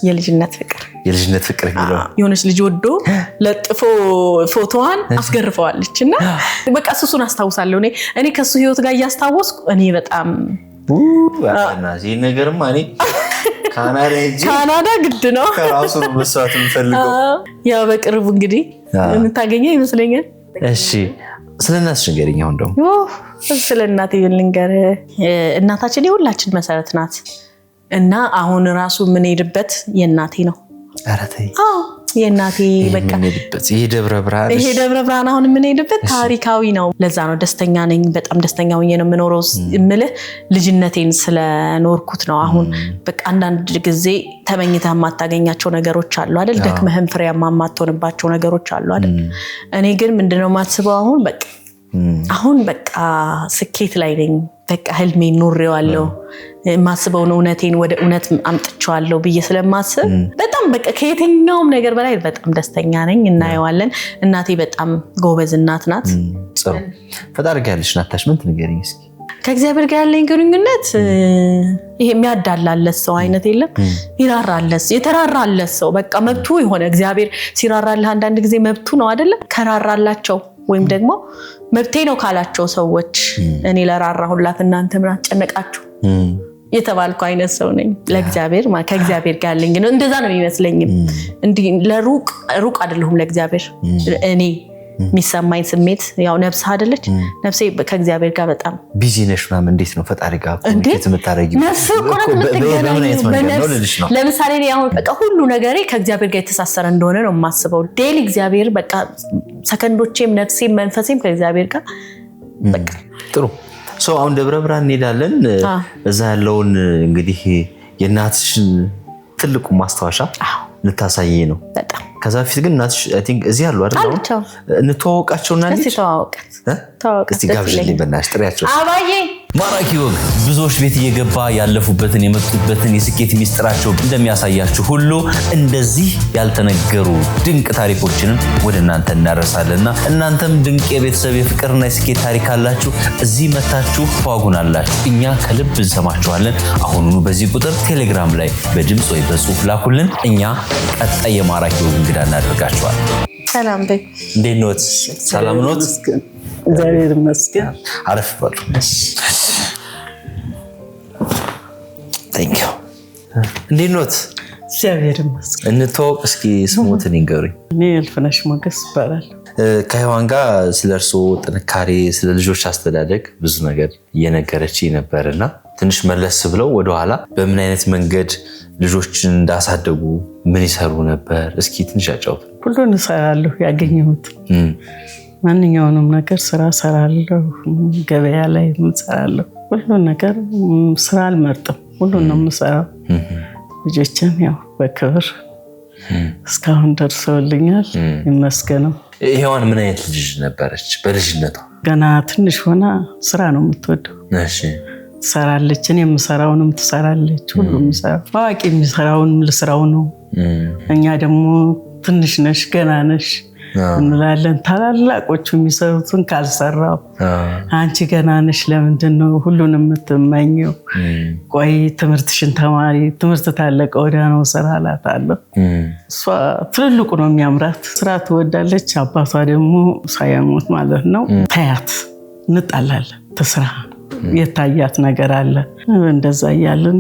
የልጅነት ፍቅር የሚለው የሆነች ልጅ ወዶ ለጥፎ ፎቶዋን አስገርፈዋለች እና በቃ እሱን አስታውሳለሁ። እኔ ከሱ ህይወት ጋር እያስታወስኩ እኔ በጣም እዚህ ነገርማ እኔ ካናዳ ግድ ነው ከራሱ መስዋዕት የምፈልገው ያው በቅርቡ እንግዲህ እንታገኘ ይመስለኛል። እሺ ስለ እናትሽ ንገሪኝ። አሁን ደግሞ ስለ እናቴ ልንገር። እናታችን የሁላችን መሰረት ናት እና አሁን ራሱ ምን ሄድበት የእናቴ ነው። አራተይ የእናቴ በቃ ይሄ ደብረ ብርሃን አሁን ምን ሄድበት ታሪካዊ ነው። ለዛ ነው ደስተኛ ነኝ። በጣም ደስተኛ ሆኜ ነው የምኖረው እምልህ ልጅነቴን ስለኖርኩት ነው። አሁን በቃ አንዳንድ ጊዜ ተመኝተህ የማታገኛቸው ነገሮች አሉ አይደል? ደክመህም ፍሬያማ የማትሆንባቸው ነገሮች አሉ አይደል? እኔ ግን ምንድነው የማስበው አሁን በቃ ስኬት ላይ ነኝ። በቃ ህልሜን ኖሬዋለሁ። ማስበውን እውነቴን ወደ እውነት አምጥቼዋለሁ ብዬ ስለማስብ በጣም በቃ ከየትኛውም ነገር በላይ በጣም ደስተኛ ነኝ። እናየዋለን። እናቴ በጣም ጎበዝ እናት ናት። ጥሩ ፈጣሪ ጋር ያለሽ አታችመንት ንገሪኝ እስኪ። ከእግዚአብሔር ጋር ያለኝ ግንኙነት ይሄ የሚያዳላለት ሰው አይነት የለም። የተራራለት ሰው በቃ መብቱ የሆነ እግዚአብሔር ሲራራልህ አንዳንድ ጊዜ መብቱ ነው አይደለም? ከራራላቸው ወይም ደግሞ መብቴ ነው ካላቸው ሰዎች እኔ ለራራሁላት እናንተ ምን አጨነቃችሁ የተባልኩ አይነት ሰው ነኝ። ለእግዚአብሔር ከእግዚአብሔር ጋር ያለኝ ነው እንደዛ ነው የሚመስለኝም። እንዴ ለሩቅ አይደለሁም ለእግዚአብሔር። እኔ የሚሰማኝ ስሜት ያው ነፍስ አይደለች ነፍሴ ከእግዚአብሔር ጋር በጣም ቢዚ ነሽ ምናምን። እንዴት ነው ፈጣሪ ጋር ኮሚኒኬት የምታረጊው? ነፍስ ቆነት የምትገናኘው ለምሳሌ እኔ አሁን በቃ ሁሉ ነገሬ ከእግዚአብሔር ጋር የተሳሰረ እንደሆነ ነው የማስበው። ዴሊ እግዚአብሔር በቃ ሰከንዶቼም ነፍሴም መንፈሴም ከእግዚአብሔር ጋር በቃ ጥሩ ሰው። አሁን ደብረ ብርሃን እንሄዳለን። እዛ ያለውን እንግዲህ የእናትሽን ትልቁ ማስታወሻ ልታሳይ ነው። በጣም ከዛ በፊት ግን እናትሽ አይ ቲንክ እዚህ ያሉ አይደል? እንተዋወቃቸውና እስቲ ጋብዥልኝ በእናትሽ ጥሪያቸው። አባዬ ማራኪ ወግ ብዙዎች ቤት እየገባ ያለፉበትን የመጡበትን የስኬት ሚስጥራቸው እንደሚያሳያችሁ ሁሉ እንደዚህ ያልተነገሩ ድንቅ ታሪኮችንም ወደ እናንተ እናደርሳለንና እናንተም ድንቅ የቤተሰብ የፍቅርና የስኬት ታሪክ አላችሁ እዚህ መታችሁ ተዋጉናላችሁ። እኛ ከልብ እንሰማችኋለን። አሁኑኑ በዚህ ቁጥር ቴሌግራም ላይ በድምጽ ወይ በጽሁፍ ላኩልን። እኛ ቀጣይ የማራኪ ወግ እንግዳ እናደርጋችኋለን። ሰላም በይ። እንዴት ኖት? ሰላም ኖት? እግዚአብሔር ይመስገን። አረፍ በሉ። ታንክ ዩ። እንዴት ኖት? እግዚአብሔር ይመስገን። እንተዋወቅ እስኪ ስሞትን ይንገሩኝ። እኔ እልፍነሽ ሞገስ ይባላል። ከሔዋን ጋር ስለ እርስዎ ጥንካሬ፣ ስለ ልጆች አስተዳደግ ብዙ ነገር እየነገረች ነበርና ትንሽ መለስ ብለው ወደኋላ በምን አይነት መንገድ ልጆችን እንዳሳደጉ ምን ይሰሩ ነበር እስኪ ትንሽ ያጫውቱ። ሁሉን እሰራለሁ፣ ያገኘሁት ማንኛውንም ነገር ስራ እሰራለሁ፣ ገበያ ላይ እሰራለሁ። ሁሉን ነገር ስራ አልመርጥም፣ ሁሉን ነው የምሰራው። ልጆችን ያው በክብር እስካሁን ደርሰውልኛል፣ ይመስገነው። ሔዋን ምን አይነት ልጅ ነበረች በልጅነቷ? ገና ትንሽ ሆና ስራ ነው የምትወደው። እሺ ትሰራለች፣ እኔ የምሰራውንም ትሰራለች። ሁሉም የሚሰራው አዋቂ የሚሰራውን ልስራው ነው። እኛ ደግሞ ትንሽ ነሽ ገና ነሽ እንላለን። ታላላቆቹ የሚሰሩትን ካልሰራው አንቺ ገና ነሽ ለምንድን ነው ሁሉንም የምትመኘው? ቆይ ትምህርትሽን ተማሪ፣ ትምህርት ታለቀ ወዲያ ነው ስራ እላታለሁ። እሷ ትልልቁ ነው የሚያምራት፣ ስራ ትወዳለች። አባቷ ደግሞ ሳያሞት ማለት ነው ታያት፣ እንጣላለን። ትስራ የታያት ነገር አለ። እንደዛ እያልን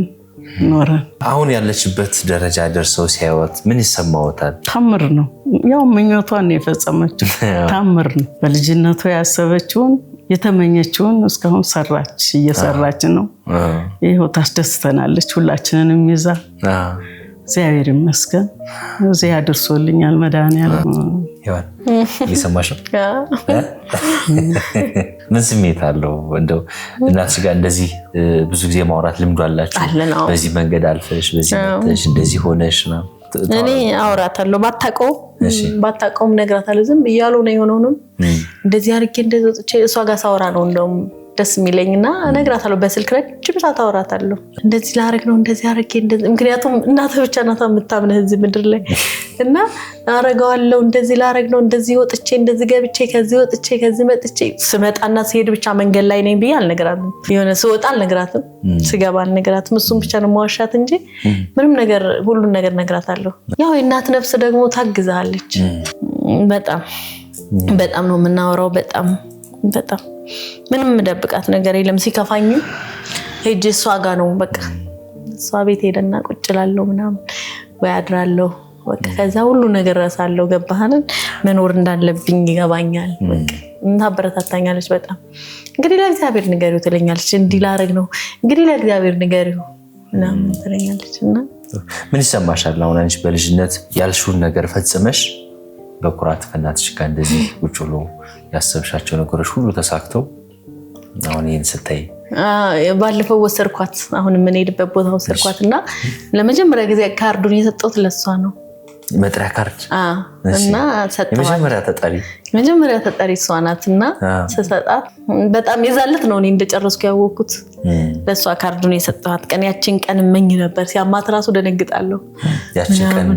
ኖረን አሁን ያለችበት ደረጃ ደርሰው ሲያዩት ምን ይሰማዎታል? ታምር ነው። ያው ምኞቷን የፈጸመችው ታምር ነው። በልጅነቷ ያሰበችውን የተመኘችውን እስካሁን ሰራች፣ እየሰራች ነው። ይኸው ታስደስተናለች ሁላችንንም ይዛ። እግዚአብሔር ይመስገን እዚህ አድርሶልኛል መድኃኒዓለም። ሔዋን እየሰማሽ ነው? ምን ስሜት አለው? እንደው እናትሽ ጋር እንደዚህ ብዙ ጊዜ ማውራት ልምዱ አላችሁ? በዚህ መንገድ አልፈሽ በዚህ መጥተሽ እንደዚህ ሆነሽ ነው? እኔ አውራታለሁ፣ ባታውቀውም እነግራታለሁ። ዝም እያሉ ነው የሆነውንም እንደዚህ አድርጌ እንደዚህ ወጥቼ እሷ ጋር ሳወራ ነው እንደውም ደስ የሚለኝና እነግራታለሁ። በስልክ ረጅም ሰዓት አወራታለሁ። እንደዚህ ላረግ ነው እንደዚህ አድርጌ እንደዚህ። ምክንያቱም እናትህ ብቻ ናት የምታምንህ እዚህ ምድር ላይ እና አረጋዋለሁ። እንደዚህ ላረግ ነው እንደዚህ ወጥቼ እንደዚህ ገብቼ ከዚህ ወጥቼ ከዚህ መጥቼ ስመጣና ስሄድ ብቻ መንገድ ላይ ነኝ ብዬ አልነግራትም። የሆነ ስወጣ አልነግራትም፣ ስገባ አልነግራትም። እሱም ብቻ ነው የማዋሻት እንጂ ምንም ነገር ሁሉን ነገር እነግራታለሁ። ያው የእናት ነፍስ ደግሞ ታግዛለች። በጣም ነው የምናወራው። በጣም ምንም ደብቃት ነገር የለም። ሲከፋኝ ሄጄ እሷ ጋር ነው በቃ እሷ ቤት ሄደና ቁጭ እላለሁ ምናምን ወይ አድራለሁ። በቃ ከዛ ሁሉ ነገር ረሳለሁ። ገባህን? መኖር እንዳለብኝ ይገባኛል። በቃ ታበረታታኛለች በጣም። እንግዲህ ለእግዚአብሔር ንገሪው ትለኛለች። እንዲህ ላረግ ነው እንግዲህ ለእግዚአብሔር ንገሪው ምናምን ትለኛለች። እና ምን ይሰማሻል አሁን አንቺ በልጅነት ያልሽውን ነገር ፈጽመሽ በኩራት ከእናትሽ ጋር እንደዚህ ቁጭ ብሎ ያሰብሻቸው ነገሮች ሁሉ ተሳክተው አሁን ይሄን ስታይ? ባለፈው ወሰርኳት፣ አሁን ምን ሄድበት ቦታ ወሰርኳት እና ለመጀመሪያ ጊዜ ካርዱን የሰጠሁት ለሷ ነው። መጥሪያ ካርድ እና ሰጠዋት። የመጀመሪያ ተጠሪ እሷ ናትና ስሰጣት በጣም የዛለት ነው እኔ እንደጨረስኩ ያወቅኩት። ለሷ ካርዱን የሰጠኋት ቀን ያችን ቀን እመኝ ነበር። ሲያማት ራሱ ደነግጣለሁ። ያችን ቀን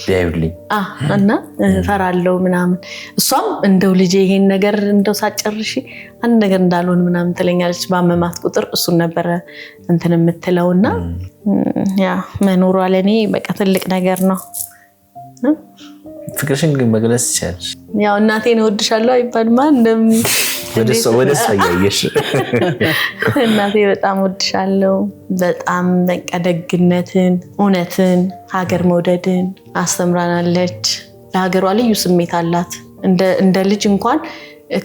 ቢያዩልኝ እና ፈራለሁ ምናምን። እሷም እንደው ልጄ ይሄን ነገር እንደው ሳጨርሽ አንድ ነገር እንዳልሆን ምናምን ትለኛለች። ባመማት ቁጥር እሱን ነበረ እንትን የምትለውና ያ መኖሯ ለኔ በቃ ትልቅ ነገር ነው። ፍቅርሽን ግን መግለጽ ይቻላል። ያው እናቴን እወድሻለሁ አይባልም እንደም ወደሷ ያየሽ እናቴ በጣም እወድሻለሁ። በጣም በቃ ደግነትን፣ እውነትን፣ ሀገር መውደድን አስተምራናለች። ለሀገሯ ልዩ ስሜት አላት። እንደ ልጅ እንኳን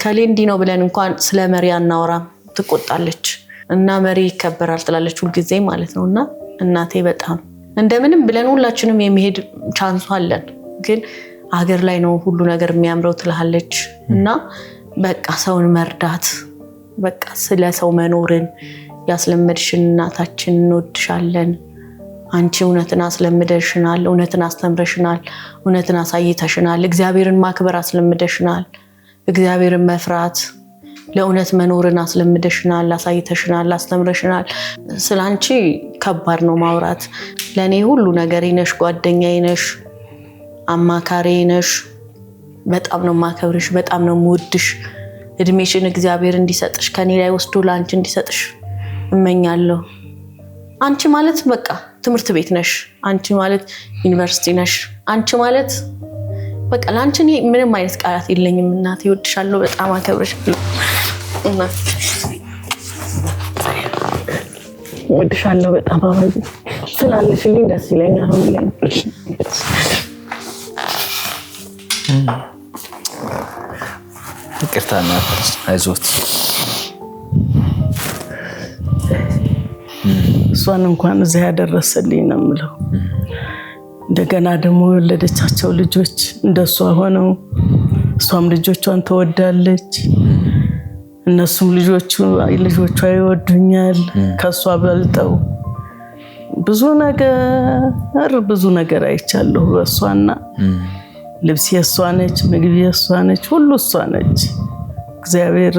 ከሌ እንዲህ ነው ብለን እንኳን ስለ መሪ አናወራም፣ ትቆጣለች እና መሪ ይከበራል ትላለች ሁልጊዜ ማለት ነውና እናቴ በጣም እንደምንም ብለን ሁላችንም የሚሄድ ቻንሱ አለን፣ ግን ሀገር ላይ ነው ሁሉ ነገር የሚያምረው ትላለች እና በቃ ሰውን መርዳት በቃ ስለ ሰው መኖርን ያስለመድሽን እናታችን እንወድሻለን። አንቺ እውነትን አስለምደሽናል፣ እውነትን አስተምረሽናል፣ እውነትን አሳይተሽናል፣ እግዚአብሔርን ማክበር አስለምደሽናል፣ እግዚአብሔርን መፍራት ለእውነት መኖርን አስለምደሽናል፣ አሳይተሽናል፣ አስተምረሽናል። ስላንቺ ከባድ ነው ማውራት። ለኔ ሁሉ ነገር ነሽ፣ ጓደኛዬ ነሽ፣ አማካሪ ነሽ። በጣም ነው ማከብርሽ፣ በጣም ነው የምወድሽ። እድሜሽን እግዚአብሔር እንዲሰጥሽ ከኔ ላይ ወስዶ ላንቺ እንዲሰጥሽ እመኛለሁ። አንቺ ማለት በቃ ትምህርት ቤት ነሽ፣ አንቺ ማለት ዩኒቨርሲቲ ነሽ፣ አንቺ ማለት በቃ ላንቺ እኔ ምንም አይነት ቃላት የለኝም። እናቴ እወድሻለሁ፣ በጣም አከብርሻለሁ። እናቴ እወድሻለሁ በጣም ስላለሽልኝ ደስ ይለኛል። ሁሌ ይቅርታ እናታችን፣ አይዞት። እሷን እንኳን እዚህ ያደረሰልኝ ነው የምለው። እንደገና ደግሞ የወለደቻቸው ልጆች እንደሷ ሆነው እሷም ልጆቿን ትወዳለች፣ እነሱም ልጆቿ ይወዱኛል ከሷ በልጠው ብዙ ነገር አይቻለሁ በሷና ልብስ የሷ ነች፣ ምግብ የሷ ነች፣ ሁሉ እሷ ነች። እግዚአብሔር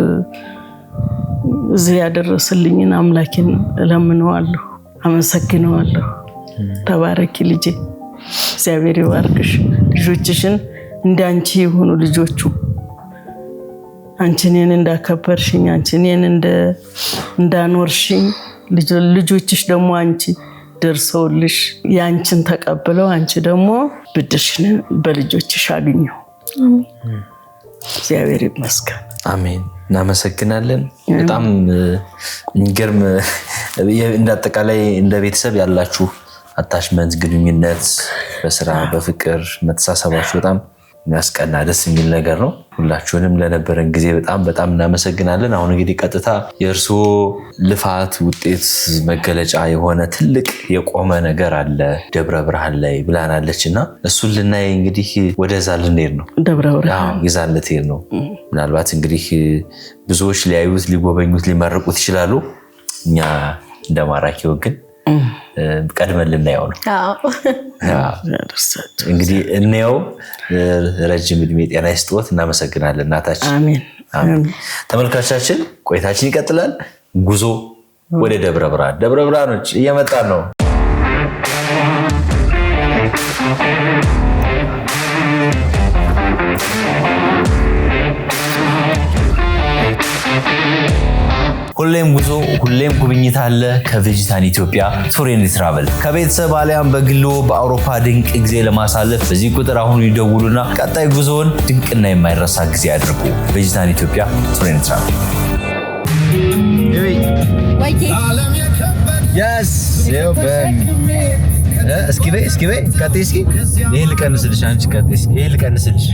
እዚህ ያደረሰልኝን አምላኬን እለምነዋለሁ፣ አመሰግነዋለሁ። ተባረኪ ልጄ፣ እግዚአብሔር ይባርክሽ። ልጆችሽን እንዳንቺ የሆኑ ልጆቹ አንቺ እኔን እንዳከበርሽኝ፣ አንቺ እኔን እንዳኖርሽኝ ልጆችሽ ደግሞ አንቺ ደርሰውልሽ ያንቺን ተቀብለው አንቺ ደግሞ ብድርሽን በልጆችሽ አግኘው። እግዚአብሔር ይመስገን። አሜን። እናመሰግናለን። በጣም የሚገርም እንዳጠቃላይ እንደ ቤተሰብ ያላችሁ አታችመንት፣ ግንኙነት፣ በስራ በፍቅር መተሳሰባችሁ በጣም የሚያስቀና ደስ የሚል ነገር ነው። ሁላችሁንም ለነበረን ጊዜ በጣም እናመሰግናለን። አሁን እንግዲህ ቀጥታ የእርስዎ ልፋት ውጤት መገለጫ የሆነ ትልቅ የቆመ ነገር አለ ደብረ ብርሃን ላይ ብላናለች እና እሱን ልናይ እንግዲህ ወደዛ ልንሄድ ነው። ደብረ ብርሃን ይዛን ልትሄድ ነው። ምናልባት እንግዲህ ብዙዎች ሊያዩት፣ ሊጎበኙት፣ ሊመርቁት ይችላሉ። እኛ እንደ ማራኪው ግን ቀድመን ልናየው ነው። እንግዲህ እንየው። ረጅም እድሜ ጤና ይስጥዎት። እናመሰግናለን እናታችን። አሜን። ተመልካቾቻችን ቆይታችን ይቀጥላል። ጉዞ ወደ ደብረ ብርሃን። ደብረ ብርሃኖች እየመጣን ነው። ሁሌም ጉዞ ሁሌም ጉብኝት አለ ከቬጂታን ኢትዮጵያ ቱር ኤንድ ትራቨል። ከቤተሰብ አሊያም በግሎ በአውሮፓ ድንቅ ጊዜ ለማሳለፍ በዚህ ቁጥር አሁን ይደውሉና ቀጣይ ጉዞውን ድንቅና የማይረሳ ጊዜ ያድርጉ። ቬጂታን ኢትዮጵያ ቱር ኤንድ ትራቨል። እስኪ በይ ቀጥይ። እስኪ ይሄ ልቀንስልሽ፣ አንቺ ቀጥይ። እስኪ ይሄ ልቀንስልሽ።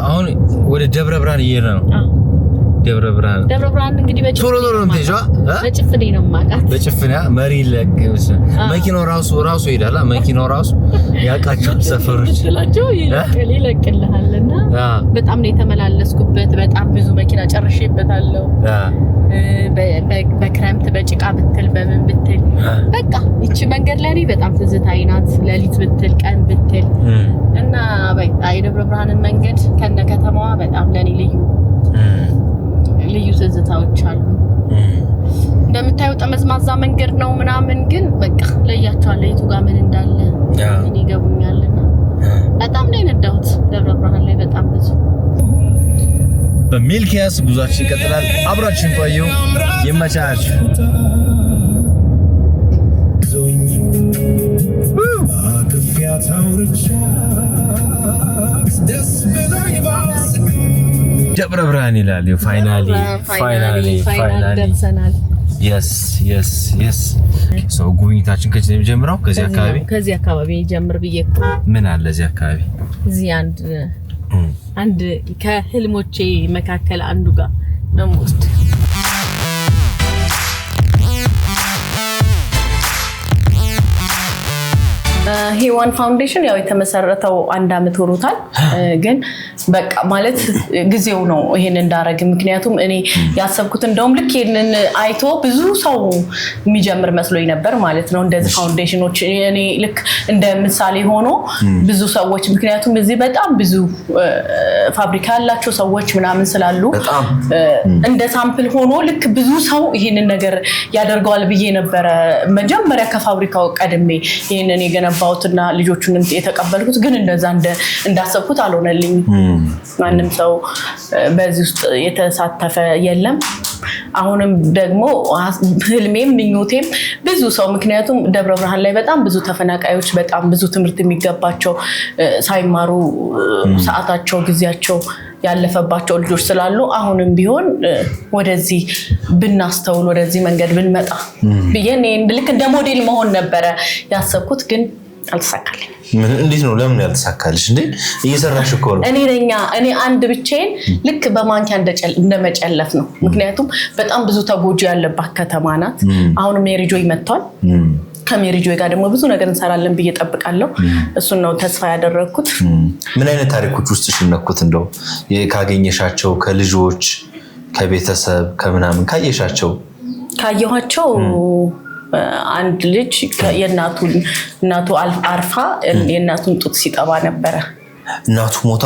አሁን ወደ ደብረ ብርሃን እየሄድን ነው። ደብረ ብርሃን እንግዲህ በጭፍኔ ነው የማውቃት። በጭፍኔ መሪ መኪናው ራሱ ይሄዳል። መኪናው ራሱ ያውቃቸዋል ሰፈሮች ይለቅልሃልና በጣም ነው የተመላለስኩበት። በጣም ብዙ መኪና ጨርሼበታለሁ። በክረምት በጭቃ ብትል በምን ብትል በቃ ይቺ መንገድ ላይ በጣም ትዝታዬ ናት። ሌሊት ብትል ቀን ብትል እና በቃ የደብረ ብርሃንን መንገድ ከነ ከተማዋ በጣም ለኔ ልዩ ትዝታዎች አሉ። እንደምታየው ጠመዝማዛ መንገድ ነው ምናምን፣ ግን በቃ ለያቸዋለሁ የቱ ጋር ምን እንዳለ ምን ይገቡኛልና በጣም ነው የነዳሁት ደብረ ብርሃን ላይ በጣም ብዙ። በሚልኪያስ ጉዟችን ይቀጥላል። አብራችን ቆዩ። ይመቻችሁ። ደብረ ብርሃን ይላል። ፋይናሊ ደርሰናል። የስ ሰው ጉብኝታችን ከዚህ ነው የሚጀምረው። ከዚህ አካባቢ ጀምር ብዬ ምን አለ እዚህ አካባቢ? እዚህ አንድ ከህልሞቼ መካከል አንዱ ጋር ነው የምወስድ። ሄዋን ፋውንዴሽን ያው የተመሰረተው 1 አመት ሆኖታል። ግን በቃ ማለት ጊዜው ነው ይሄን እንዳረግ። ምክንያቱም እኔ ያሰብኩት እንደውም ልክ ይሄንን አይቶ ብዙ ሰው የሚጀምር መስሎኝ ነበር ማለት ነው። እንደዚህ ፋውንዴሽኖች እኔ ልክ እንደ ምሳሌ ሆኖ ብዙ ሰዎች፣ ምክንያቱም እዚህ በጣም ብዙ ፋብሪካ ያላቸው ሰዎች ምናምን ስላሉ እንደ ሳምፕል ሆኖ ልክ ብዙ ሰው ይሄንን ነገር ያደርገዋል ብዬ ነበረ መጀመሪያ ከፋብሪካው ቀድሜ ይሄንን የገነባውትና ልጆቹን የተቀበልኩት። ግን እንደዛ እንዳሰብኩት አልሆነልኝም። ማንም ሰው በዚህ ውስጥ የተሳተፈ የለም። አሁንም ደግሞ ህልሜም ምኞቴም ብዙ ሰው፣ ምክንያቱም ደብረ ብርሃን ላይ በጣም ብዙ ተፈናቃዮች፣ በጣም ብዙ ትምህርት የሚገባቸው ሳይማሩ ሰዓታቸው ጊዜያቸው ያለፈባቸው ልጆች ስላሉ አሁንም ቢሆን ወደዚህ ብናስተውል ወደዚህ መንገድ ብንመጣ ብዬ ልክ እንደ ሞዴል መሆን ነበረ ያሰብኩት ግን አልተሳካልኝ። እንዴት ነው ለምን ያልተሳካልሽ እንዴ? እየሰራሽ እኮ ነው። እኔ አንድ ብቻዬን ልክ በማንኪያ እንደመጨለፍ ነው። ምክንያቱም በጣም ብዙ ተጎጂ ያለባት ከተማ ናት። አሁን ሜሪጆ ይመጣል። ከሜሪጆ ጋር ደግሞ ብዙ ነገር እንሰራለን ብዬ ጠብቃለሁ። እሱን ነው ተስፋ ያደረኩት። ምን አይነት ታሪኮች ውስጥ ሽነኩት እንደው ካገኘሻቸው ከልጆች ከቤተሰብ ከምናምን ካየኋቸው አንድ ልጅ የእናቱ አርፋ የእናቱን ጡት ሲጠባ ነበረ። እናቱ ሞታ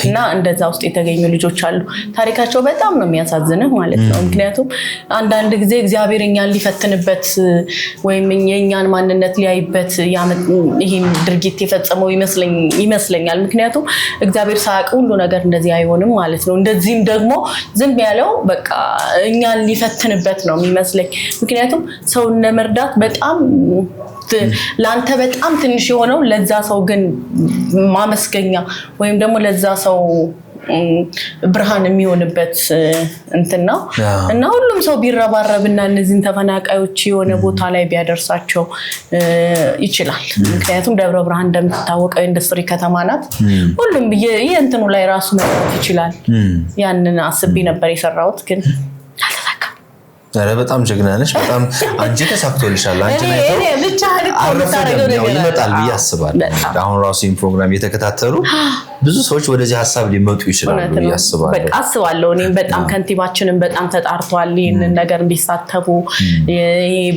እና እንደዛ ውስጥ የተገኙ ልጆች አሉ። ታሪካቸው በጣም ነው የሚያሳዝንህ ማለት ነው። ምክንያቱም አንዳንድ ጊዜ እግዚአብሔር እኛን ሊፈትንበት ወይም የኛን ማንነት ሊያይበት ይሄን ድርጊት የፈጸመው ይመስለኛል። ምክንያቱም እግዚአብሔር ሳያውቅ ሁሉ ነገር እንደዚህ አይሆንም ማለት ነው። እንደዚህም ደግሞ ዝም ያለው በቃ እኛን ሊፈትንበት ነው የሚመስለኝ። ምክንያቱም ሰውን ለመርዳት በጣም ላንተ በጣም ትንሽ የሆነው ለዛ ሰው ግን ማመስገኛ ወይም ደግሞ ለዛ ሰው ብርሃን የሚሆንበት እንትና እና ሁሉም ሰው ቢረባረብና እነዚህን ተፈናቃዮች የሆነ ቦታ ላይ ቢያደርሳቸው ይችላል። ምክንያቱም ደብረ ብርሃን እንደምትታወቀው ኢንዱስትሪ ከተማ ናት። ሁሉም የእንትኑ ላይ ራሱ መጥራት ይችላል። ያንን አስቤ ነበር የሰራሁት ግን ኧረ በጣም ጀግና ነሽ። በጣም አንቺ ተሳክቶልሻል። አንቺ ላይ ይመጣል ብዬ አስባለሁ። አሁን ራሱ ይሄን ፕሮግራም የተከታተሉ ብዙ ሰዎች ወደዚህ ሐሳብ ሊመጡ ይችላሉ ብዬ አስባለሁ። በቃ አስባለሁ። እኔም በጣም ከንቲባችንን በጣም ተጣርቷል ይሄንን ነገር እንዲሳተፉ።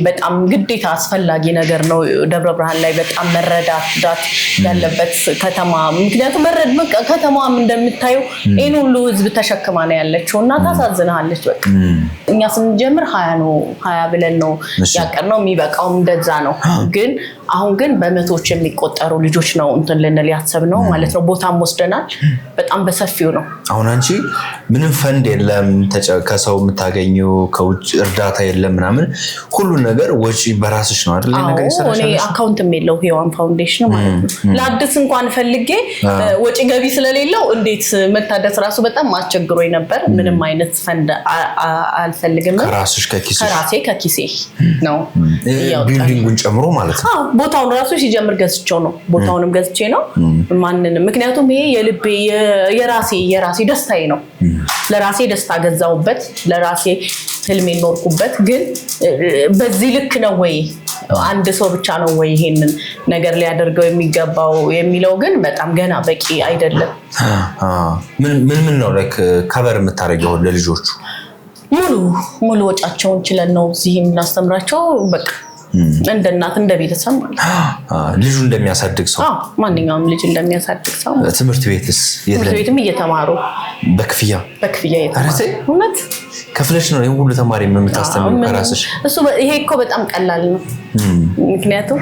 በጣም ግዴታ አስፈላጊ ነገር ነው። ደብረ ብርሃን ላይ በጣም መረዳት ያለበት ከተማ። ምክንያቱም ከተማዋም እንደምታዩ ይሄን ሁሉ ህዝብ ተሸክማ ነው ያለችውና ታሳዝናለች። በቃ እኛ ስንጀምር 20 ብለን ነው ያቀርነው። የሚበቃው እንደዛ ነው። ግን አሁን ግን በመቶዎች የሚቆጠሩ ልጆች ነው እንትን ልንል ያሰብነው ማለት ነው። ቦታም ወስደናል። በጣም በሰፊው ነው። አሁን አንቺ ምንም ፈንድ የለም ከሰው የምታገኘው ከውጭ እርዳታ የለም ምናምን ሁሉ ነገር ወጪ በራስሽ ነው አይደል? ነገር ይሰራሽ። እኔ አካውንትም የለው ሄዋን ፋውንዴሽን ማለት ነው። ለአዲስ እንኳን ፈልጌ ወጪ ገቢ ስለሌለው እንዴት መታደስ ራሱ በጣም አስቸግሮኝ ነበር። ምንም አይነት ፈንድ አልፈልግም። ከራስሽ ከኪሴ ነው ቢልዲንጉን ጨምሮ ማለት ነው። ቦታውን ራሱ ሲጀምር ገዝቼው ነው። ቦታውንም ገዝቼ ነው ማንንም። ምክንያቱም ይሄ የልቤ የራሴ ደስታዬ ነው። ለራሴ ደስታ ገዛውበት፣ ለራሴ ህልሜ ኖርኩበት። ግን በዚህ ልክ ነው ወይ አንድ ሰው ብቻ ነው ወይ ይሄንን ነገር ሊያደርገው የሚገባው የሚለው ግን በጣም ገና በቂ አይደለም። ምን ነው ከበር የምታረጋው ለልጆቹ ሙሉ ወጫቸውን ችለን ነው እዚህ የምናስተምራቸው። በቃ እንደ እናት እንደ ቤተሰብ ማለት ልጁ እንደሚያሳድግ ሰው ማንኛውም ልጅ እንደሚያሳድግ ሰው። ትምህርት ቤትም እየተማሩ በክፍያ እውነት ከፍለሽ ነው ሁሉ ተማሪ የምታስተምሩ ከራስሽ? ይሄ እኮ በጣም ቀላል ነው። ምክንያቱም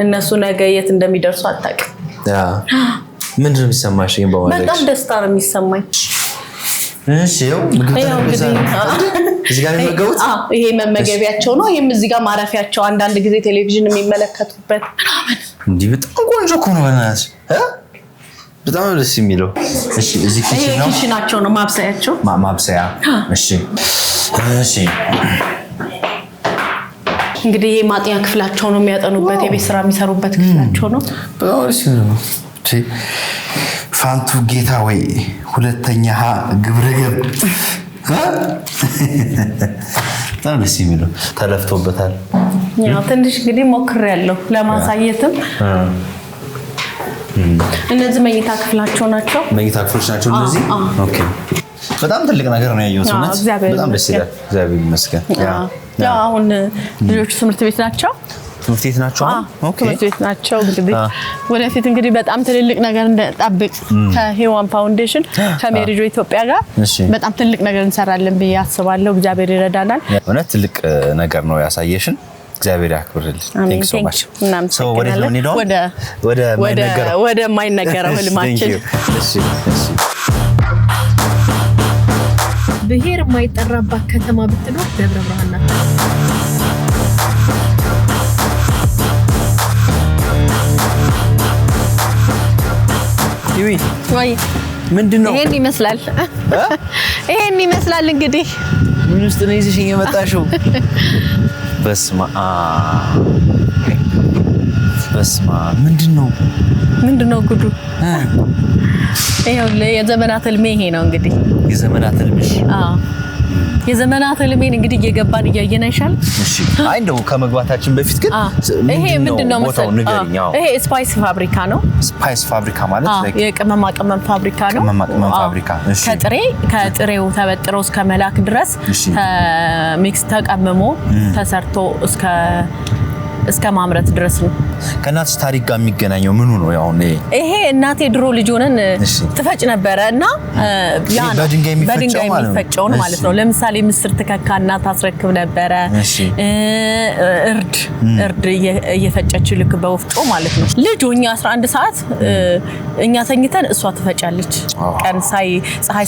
እነሱ ነገ የት እንደሚደርሱ አታውቅም። ምንድን ነው የሚሰማሽ? በጣም ደስታ ነው የሚሰማኝ። ይሄ መመገቢያቸው ነው። ይሄም እዚህ ጋር ማረፊያቸው፣ አንዳንድ ጊዜ ቴሌቪዥን የሚመለከቱበት እንዲህ በጣም ቆንጆ እኮ ነው። በእናትሽ በጣም ደስ የሚለው። እሺ እዚህ ኪችናቸው ነው ማብሰያቸው። ማብሰያ። እሺ እንግዲህ ይሄ ማጥኛ ክፍላቸው ነው፣ የሚያጠኑበት የቤት ስራ የሚሰሩበት ክፍላቸው ነው። በጣም ደስ የሚለው። ፋንቱ ጌታ ወይ ሁለተኛ ግብረገብ በጣም ደስ የሚለው ተለፍቶበታል። ያው ትንሽ እንግዲህ ሞክሬያለሁ ለማሳየትም። እነዚህ መኝታ ክፍላቸው ናቸው። መኝታ ክፍሎች ናቸው እነዚህ። ኦኬ በጣም ትልቅ ነገር ነው ያየሁት። በጣም ደስ ይላል። እግዚአብሔር ይመስገን። ያው አሁን ልጆቹ ትምህርት ቤት ናቸው። ትምህርት ቤት ናቸው። ትምህርት ቤት ናቸው። እንግዲህ ወደፊት እንግዲህ በጣም ትልልቅ ነገር እንጠብቅ ከሄዋን ፋውንዴሽን ከሜሪጆ ኢትዮጵያ ጋር በጣም ትልቅ ነገር እንሰራለን ብዬ አስባለሁ። እግዚአብሔር ይረዳናል። እውነት ትልቅ ነገር ነው ያሳየሽን። እግዚአብሔር ያክብርልኝ። ቴንክ ዩ ሶ ማች። ወደ ማይነገረው ህልማችን ብሔር የማይጠራባት ከተማ ብትኖር ደብረ ብርሃን ናት። ምንድነው? ይሄን ይመስላል እንግዲህ ምን ውስጥ ነው ይዘሽኝ የመጣሽው? በስማ ምንድነው ጉዱ? ይሄው የዘመናት ህልሜ ይሄ ነው እንግዲህ የዘመናት ህልምሽ? የዘመናት ህልሜን እንግዲህ እየገባን እያየን አይሻል? እሺ አይ እንደው ከመግባታችን በፊት ግን ይሄ ምንድነው መሰለኝ? ይሄ ስፓይስ ፋብሪካ ነው። ስፓይስ ፋብሪካ ማለት የቅመማ ቅመም ፋብሪካ ነው። ቅመማ ቅመም ፋብሪካ። እሺ ከጥሬው ተበጥረው እስከ መላክ ድረስ ሚክስ ተቀምሞ ተሰርቶ እስከ ማምረት ድረስ ነው። ከእናትሽ ታሪክ ጋር የሚገናኘው ምኑ ነው? ያው ይሄ እናቴ ድሮ ልጅ ሆነን ትፈጭ ነበረና ያ በድንጋይ የሚፈጨው ማለት ነው። ለምሳሌ ምስር ትከካና ታስረክብ ነበረ። እርድ እየፈጨች ልክ በወፍጮ ማለት ነው። ልጅ ሆኜ 11 ሰዓት እኛ ተኝተን እሷ ትፈጫለች። ቀን ፀሐይ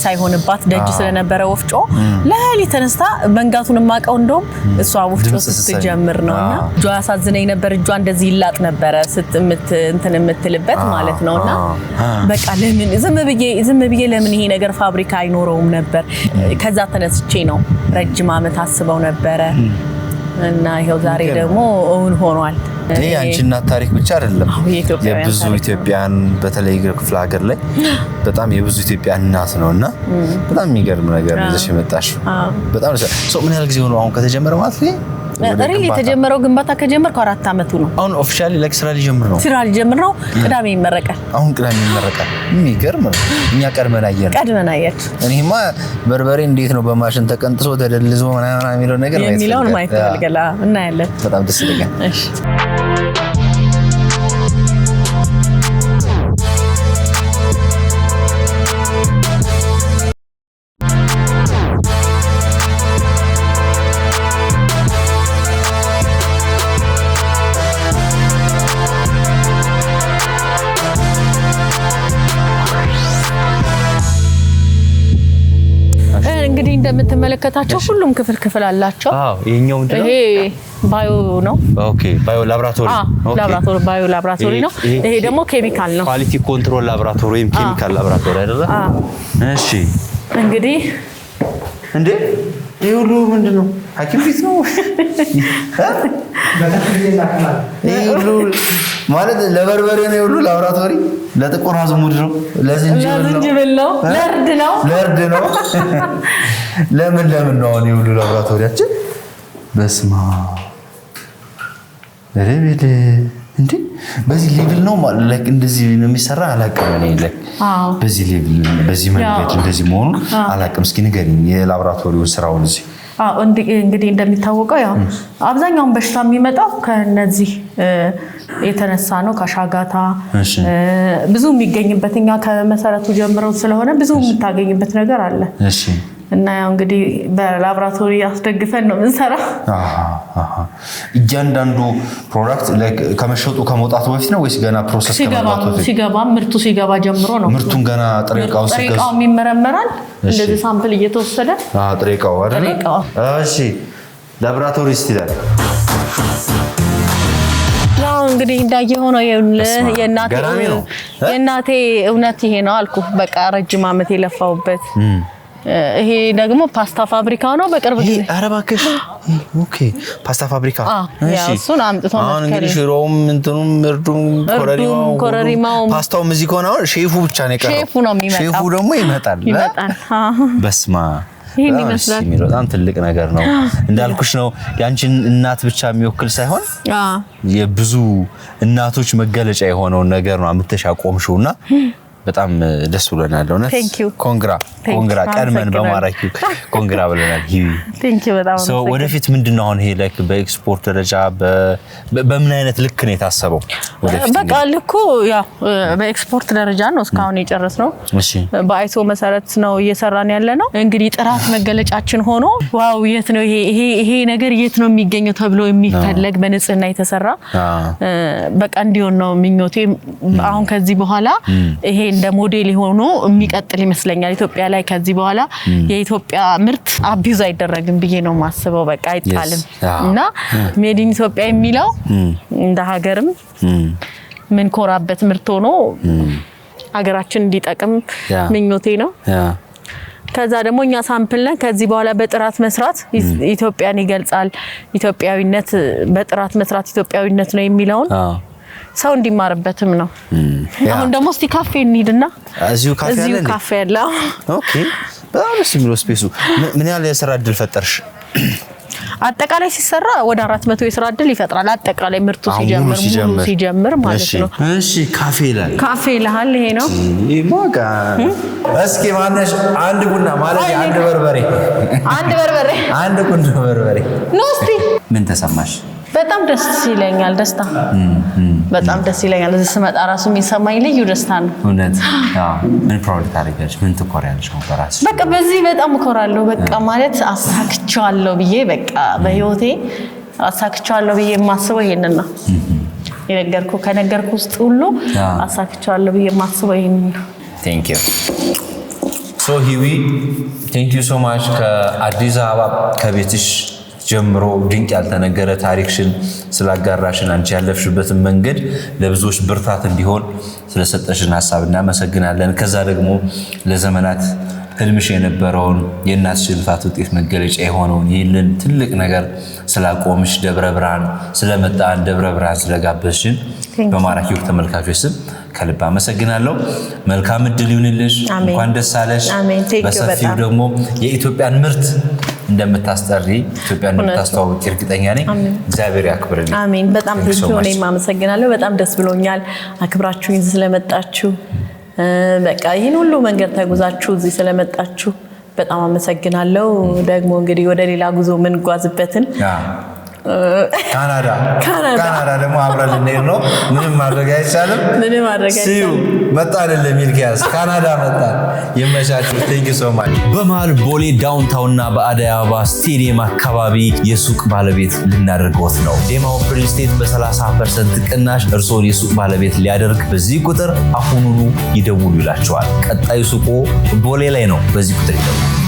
ሳይሆንባት ደጅ ስለነበረ ወፍጮ ለሊት ተነስታ መንጋቱን ማቀው እንደውም እሷ ወፍጮ ስትጀምር ነውና እጇ ያሳዝነኝ ነበር። እጇ እንደዚህ ይላጥ ነበረ እንትን የምትልበት ማለት ነውና በቃ ለምን ዝም ብዬ ለምን ይሄ ነገር ፋብሪካ አይኖረውም ነበር። ከዛ ተነስቼ ነው ረጅም ዓመት አስበው ነበረ እና ይሄው ዛሬ ደግሞ እውን ሆኗል። ይሄ አንቺ እናት ታሪክ ብቻ አይደለም፣ የብዙ ኢትዮጵያን በተለይ ክፍለ ሀገር ላይ በጣም የብዙ ኢትዮጵያን እናት ነውና በጣም የሚገርም ነገር ይዘሽ መጣሽ። በጣም ምን ያህል ጊዜ ሆኖ አሁን ከተጀመረ ማለት ነው? ሪሊ የተጀመረው ግንባታ ከጀመረው 4 አመቱ ነው። አሁን ኦፊሻሊ ስራ ሊጀምር ነው። ቅዳሜ ይመረቃል። አሁን ቅዳሜ ይመረቃል። የሚገርም ነው። እኛ ቀድመን አየን። እኔማ በርበሬ እንዴት ነው በማሽን ተቀንጥሶ ተደልዞ ምናምን የሚለው ነገር ማየት ፈልገላ እናያለን። በጣም ደስ ይላል። እሺ እንግዲህ እንደምትመለከታቸው ሁሉም ክፍል አላቸው። ይሄኛው ምንድነው? ይሄ ባዮ ነው። ኦኬ ባዮ ላብራቶሪ ባዮ ላብራቶሪ ነው። ይሄ ደግሞ ኬሚካል ነው። ኳሊቲ ኮንትሮል ላብራቶሪ ወይም ኬሚካል ላብራቶሪ አይደለ? እሺ እንግዲህ እንዴ ይሄ ሁሉ ምንድነው? ሐኪም ፊት ነው ይሄ ሁሉ ማለት ለበርበሬ ነው ሁሉ ላብራቶሪ፣ ለጥቁር አዝሙድ ነው፣ ለዝንጅብል ነው፣ ለእርድ ነው። ለምን ነው አሁን ይሄ ሁሉ ላብራቶሪያችን? በስማ ረቤል እንዴ በዚህ ሌቭል ነው ማለት እንደዚህ ነው የሚሰራ አላውቅም። እኔ በዚህ ሌቭል በዚህ መንገድ እንደዚህ መሆኑ አላውቅም። እስኪ ንገሪኝ የላብራቶሪው ስራውን እዚህ እንግዲህ እንደሚታወቀው ያው አብዛኛውን በሽታ የሚመጣው ከነዚህ የተነሳ ነው። ከሻጋታ ብዙ የሚገኝበት እኛ ከመሰረቱ ጀምረው ስለሆነ ብዙ የምታገኝበት ነገር አለ። እሺ እና ያው እንግዲህ በላብራቶሪ አስደግፈን ነው እንሰራው። እያንዳንዱ ፕሮዳክት ከመሸጡ ከመውጣቱ በፊት ነው ወይስ ገና ፕሮሰስ ምርቱ ሲገባ ጀምሮ ነው? ምርቱን ገና ጥሬቃው ይመረመራል። እንደዚህ ሳምፕል እየተወሰደ ጥሬቃው አይደል? እሺ ላብራቶሪ ይላል። ያው እንግዲህ እንዳየኸው ነው የእናቴ እውነት ይሄ ነው አልኩ። በቃ ረጅም ዓመት የለፋውበት ይሄ ደግሞ ፓስታ ፋብሪካው ነው። በቅርብ ጊዜ ኧረ እባክሽ ኦኬ ፓስታ ፋብሪካ እሺ እሱን አምጥቶ ነው። አሁን እንግዲህ ሽሮም እንትኑም እርዱም ኮረሪማው ፓስታው እዚህ ከሆነ አሁን ሼፉ ብቻ ነው የቀረው። ሼፉ ነው የሚመጣው። ሼፉ ደግሞ ይመጣል። በስማ ይሄን ይመስላል። በጣም ትልቅ ነገር ነው። እንዳልኩሽ ነው ያንቺን እናት ብቻ የሚወክል ሳይሆን የብዙ እናቶች መገለጫ የሆነው ነገር ነው አምጥተሻቆምሽውና በጣም ደስ ብሎናል። እውነት ኮንግራ ቀድመን በማራኪው ኮንግራ ብለናል። ወደፊት ምንድነው አሁን ይሄ በኤክስፖርት ደረጃ በምን አይነት ልክ ነው የታሰበው? ወደፊት በቃ ልኩ ያው በኤክስፖርት ደረጃ ነው እስካሁን የጨረስነው። በአይሶ መሰረት ነው እየሰራን ያለ ነው። እንግዲህ ጥራት መገለጫችን ሆኖ ዋው የት ነው ይሄ ነገር የት ነው የሚገኘው ተብሎ የሚፈለግ በንጽህና የተሰራ በቃ እንዲሆን ነው ምኞቴ። አሁን ከዚህ በኋላ ይሄ እንደ ሞዴል ሆኖ የሚቀጥል ይመስለኛል ኢትዮጵያ ላይ። ከዚህ በኋላ የኢትዮጵያ ምርት አቢዩዝ አይደረግም ብዬ ነው ማስበው። በቃ አይጣልም እና ሜድ ኢን ኢትዮጵያ የሚለው እንደ ሀገርም ምን ኮራበት ምርት ሆኖ ሀገራችን እንዲጠቅም ምኞቴ ነው። ከዛ ደግሞ እኛ ሳምፕል ነን። ከዚህ በኋላ በጥራት መስራት ኢትዮጵያን ይገልጻል። ኢትዮጵያዊነት በጥራት መስራት ኢትዮጵያዊነት ነው የሚለውን ሰው እንዲማርበትም ነው። አሁን ደግሞ እስቲ ካፌ እንሂድና እዚሁ ካፌ አለ። ኦኬ በጣም ደስ የሚለው ስፔሱ። ምን ያህል የስራ እድል ፈጠርሽ? አጠቃላይ ሲሰራ ወደ 400 የስራ እድል ይፈጥራል። አጠቃላይ ምርቱ ሲጀምር ማለት ነው። እሺ ካፌ ይላል። ካፌ ይላል። ይሄ ነው ይሞቃ። እስኪ ማነሽ አንድ ቡና ማለት አንድ በርበሬ አንድ ቁንዶ በርበሬ ነው። እስቲ ምን ተሰማሽ? በጣም ደስ ይለኛል። ደስታ በጣም ደስ ይለኛል። እዚህ ስመጣ ራሱ የሚሰማኝ ልዩ ደስታ ነው። እውነት ምን ፕራውድ ታደርጊያለሽ? ምን ትኮሪያለሽ በራስሽ? በቃ በዚህ በጣም እኮራለሁ። በቃ ማለት አሳክቻለሁ ብዬ በቃ በህይወቴ አሳክቻለሁ ብዬ የማስበው ይሄንን ነው። ከነገርኩ ውስጥ ሁሉ አሳክቻለሁ ብዬ የማስበው ይሄንን ነው። ቴንክ ዩ ሶ ሂዊ ቴንክ ዩ ሶ ማች ከአዲስ አበባ ከቤትሽ ጀምሮ ድንቅ ያልተነገረ ታሪክሽን ስላጋራሽን አንቺ ያለፍሽበትን መንገድ ለብዙዎች ብርታት እንዲሆን ስለሰጠሽን ሐሳብ እናመሰግናለን። ከዛ ደግሞ ለዘመናት ህልምሽ የነበረውን የእናትሽ ልፋት ውጤት መገለጫ የሆነውን ይህንን ትልቅ ነገር ስላቆምሽ ደብረ ብርሃን ስለመጣን ደብረ ብርሃን ስለጋበዝሽን በማራኪ ወቅት ተመልካቾች ስም ከልብ አመሰግናለሁ። መልካም እድል ይሁንልሽ። እንኳን ደስ አለሽ። በሰፊው ደግሞ የኢትዮጵያን ምርት እንደምታስጠሪ ኢትዮጵያን እንደምታስተዋውቂ እርግጠኛ ነኝ። እግዚአብሔር ያክብርልኝ። አሜን። በጣም ብዙ እኔም አመሰግናለሁ። በጣም ደስ ብሎኛል አክብራችሁኝ ስለመጣችሁ። በቃ ይሄን ሁሉ መንገድ ተጉዛችሁ እዚህ ስለመጣችሁ በጣም አመሰግናለሁ። ደግሞ እንግዲህ ወደ ሌላ ጉዞ ምን ጓዝበትን ካናዳ ደግሞ አብረን ልንሄድ ነው። ምንም ማድረግ አይቻልም። ሲዩ መጣን ለሚልኪያስ ካናዳ መጣን። ይመቻችሁ። ቴንክ ዩ ሶ ማች። በመሃል ቦሌ ዳውንታውንና በአደይ አበባ ስቴዲየም አካባቢ የሱቅ ባለቤት ልናደርገውት ነው። ዴማው ሪል ስቴት በ30% ቅናሽ እርስዎን የሱቅ ባለቤት ሊያደርግ በዚህ ቁጥር አሁኑኑ ይደውሉ ይላቸዋል። ቀጣዩ ሱቁ ቦሌ ላይ ነው። በዚህ ቁጥር ይደውሉ።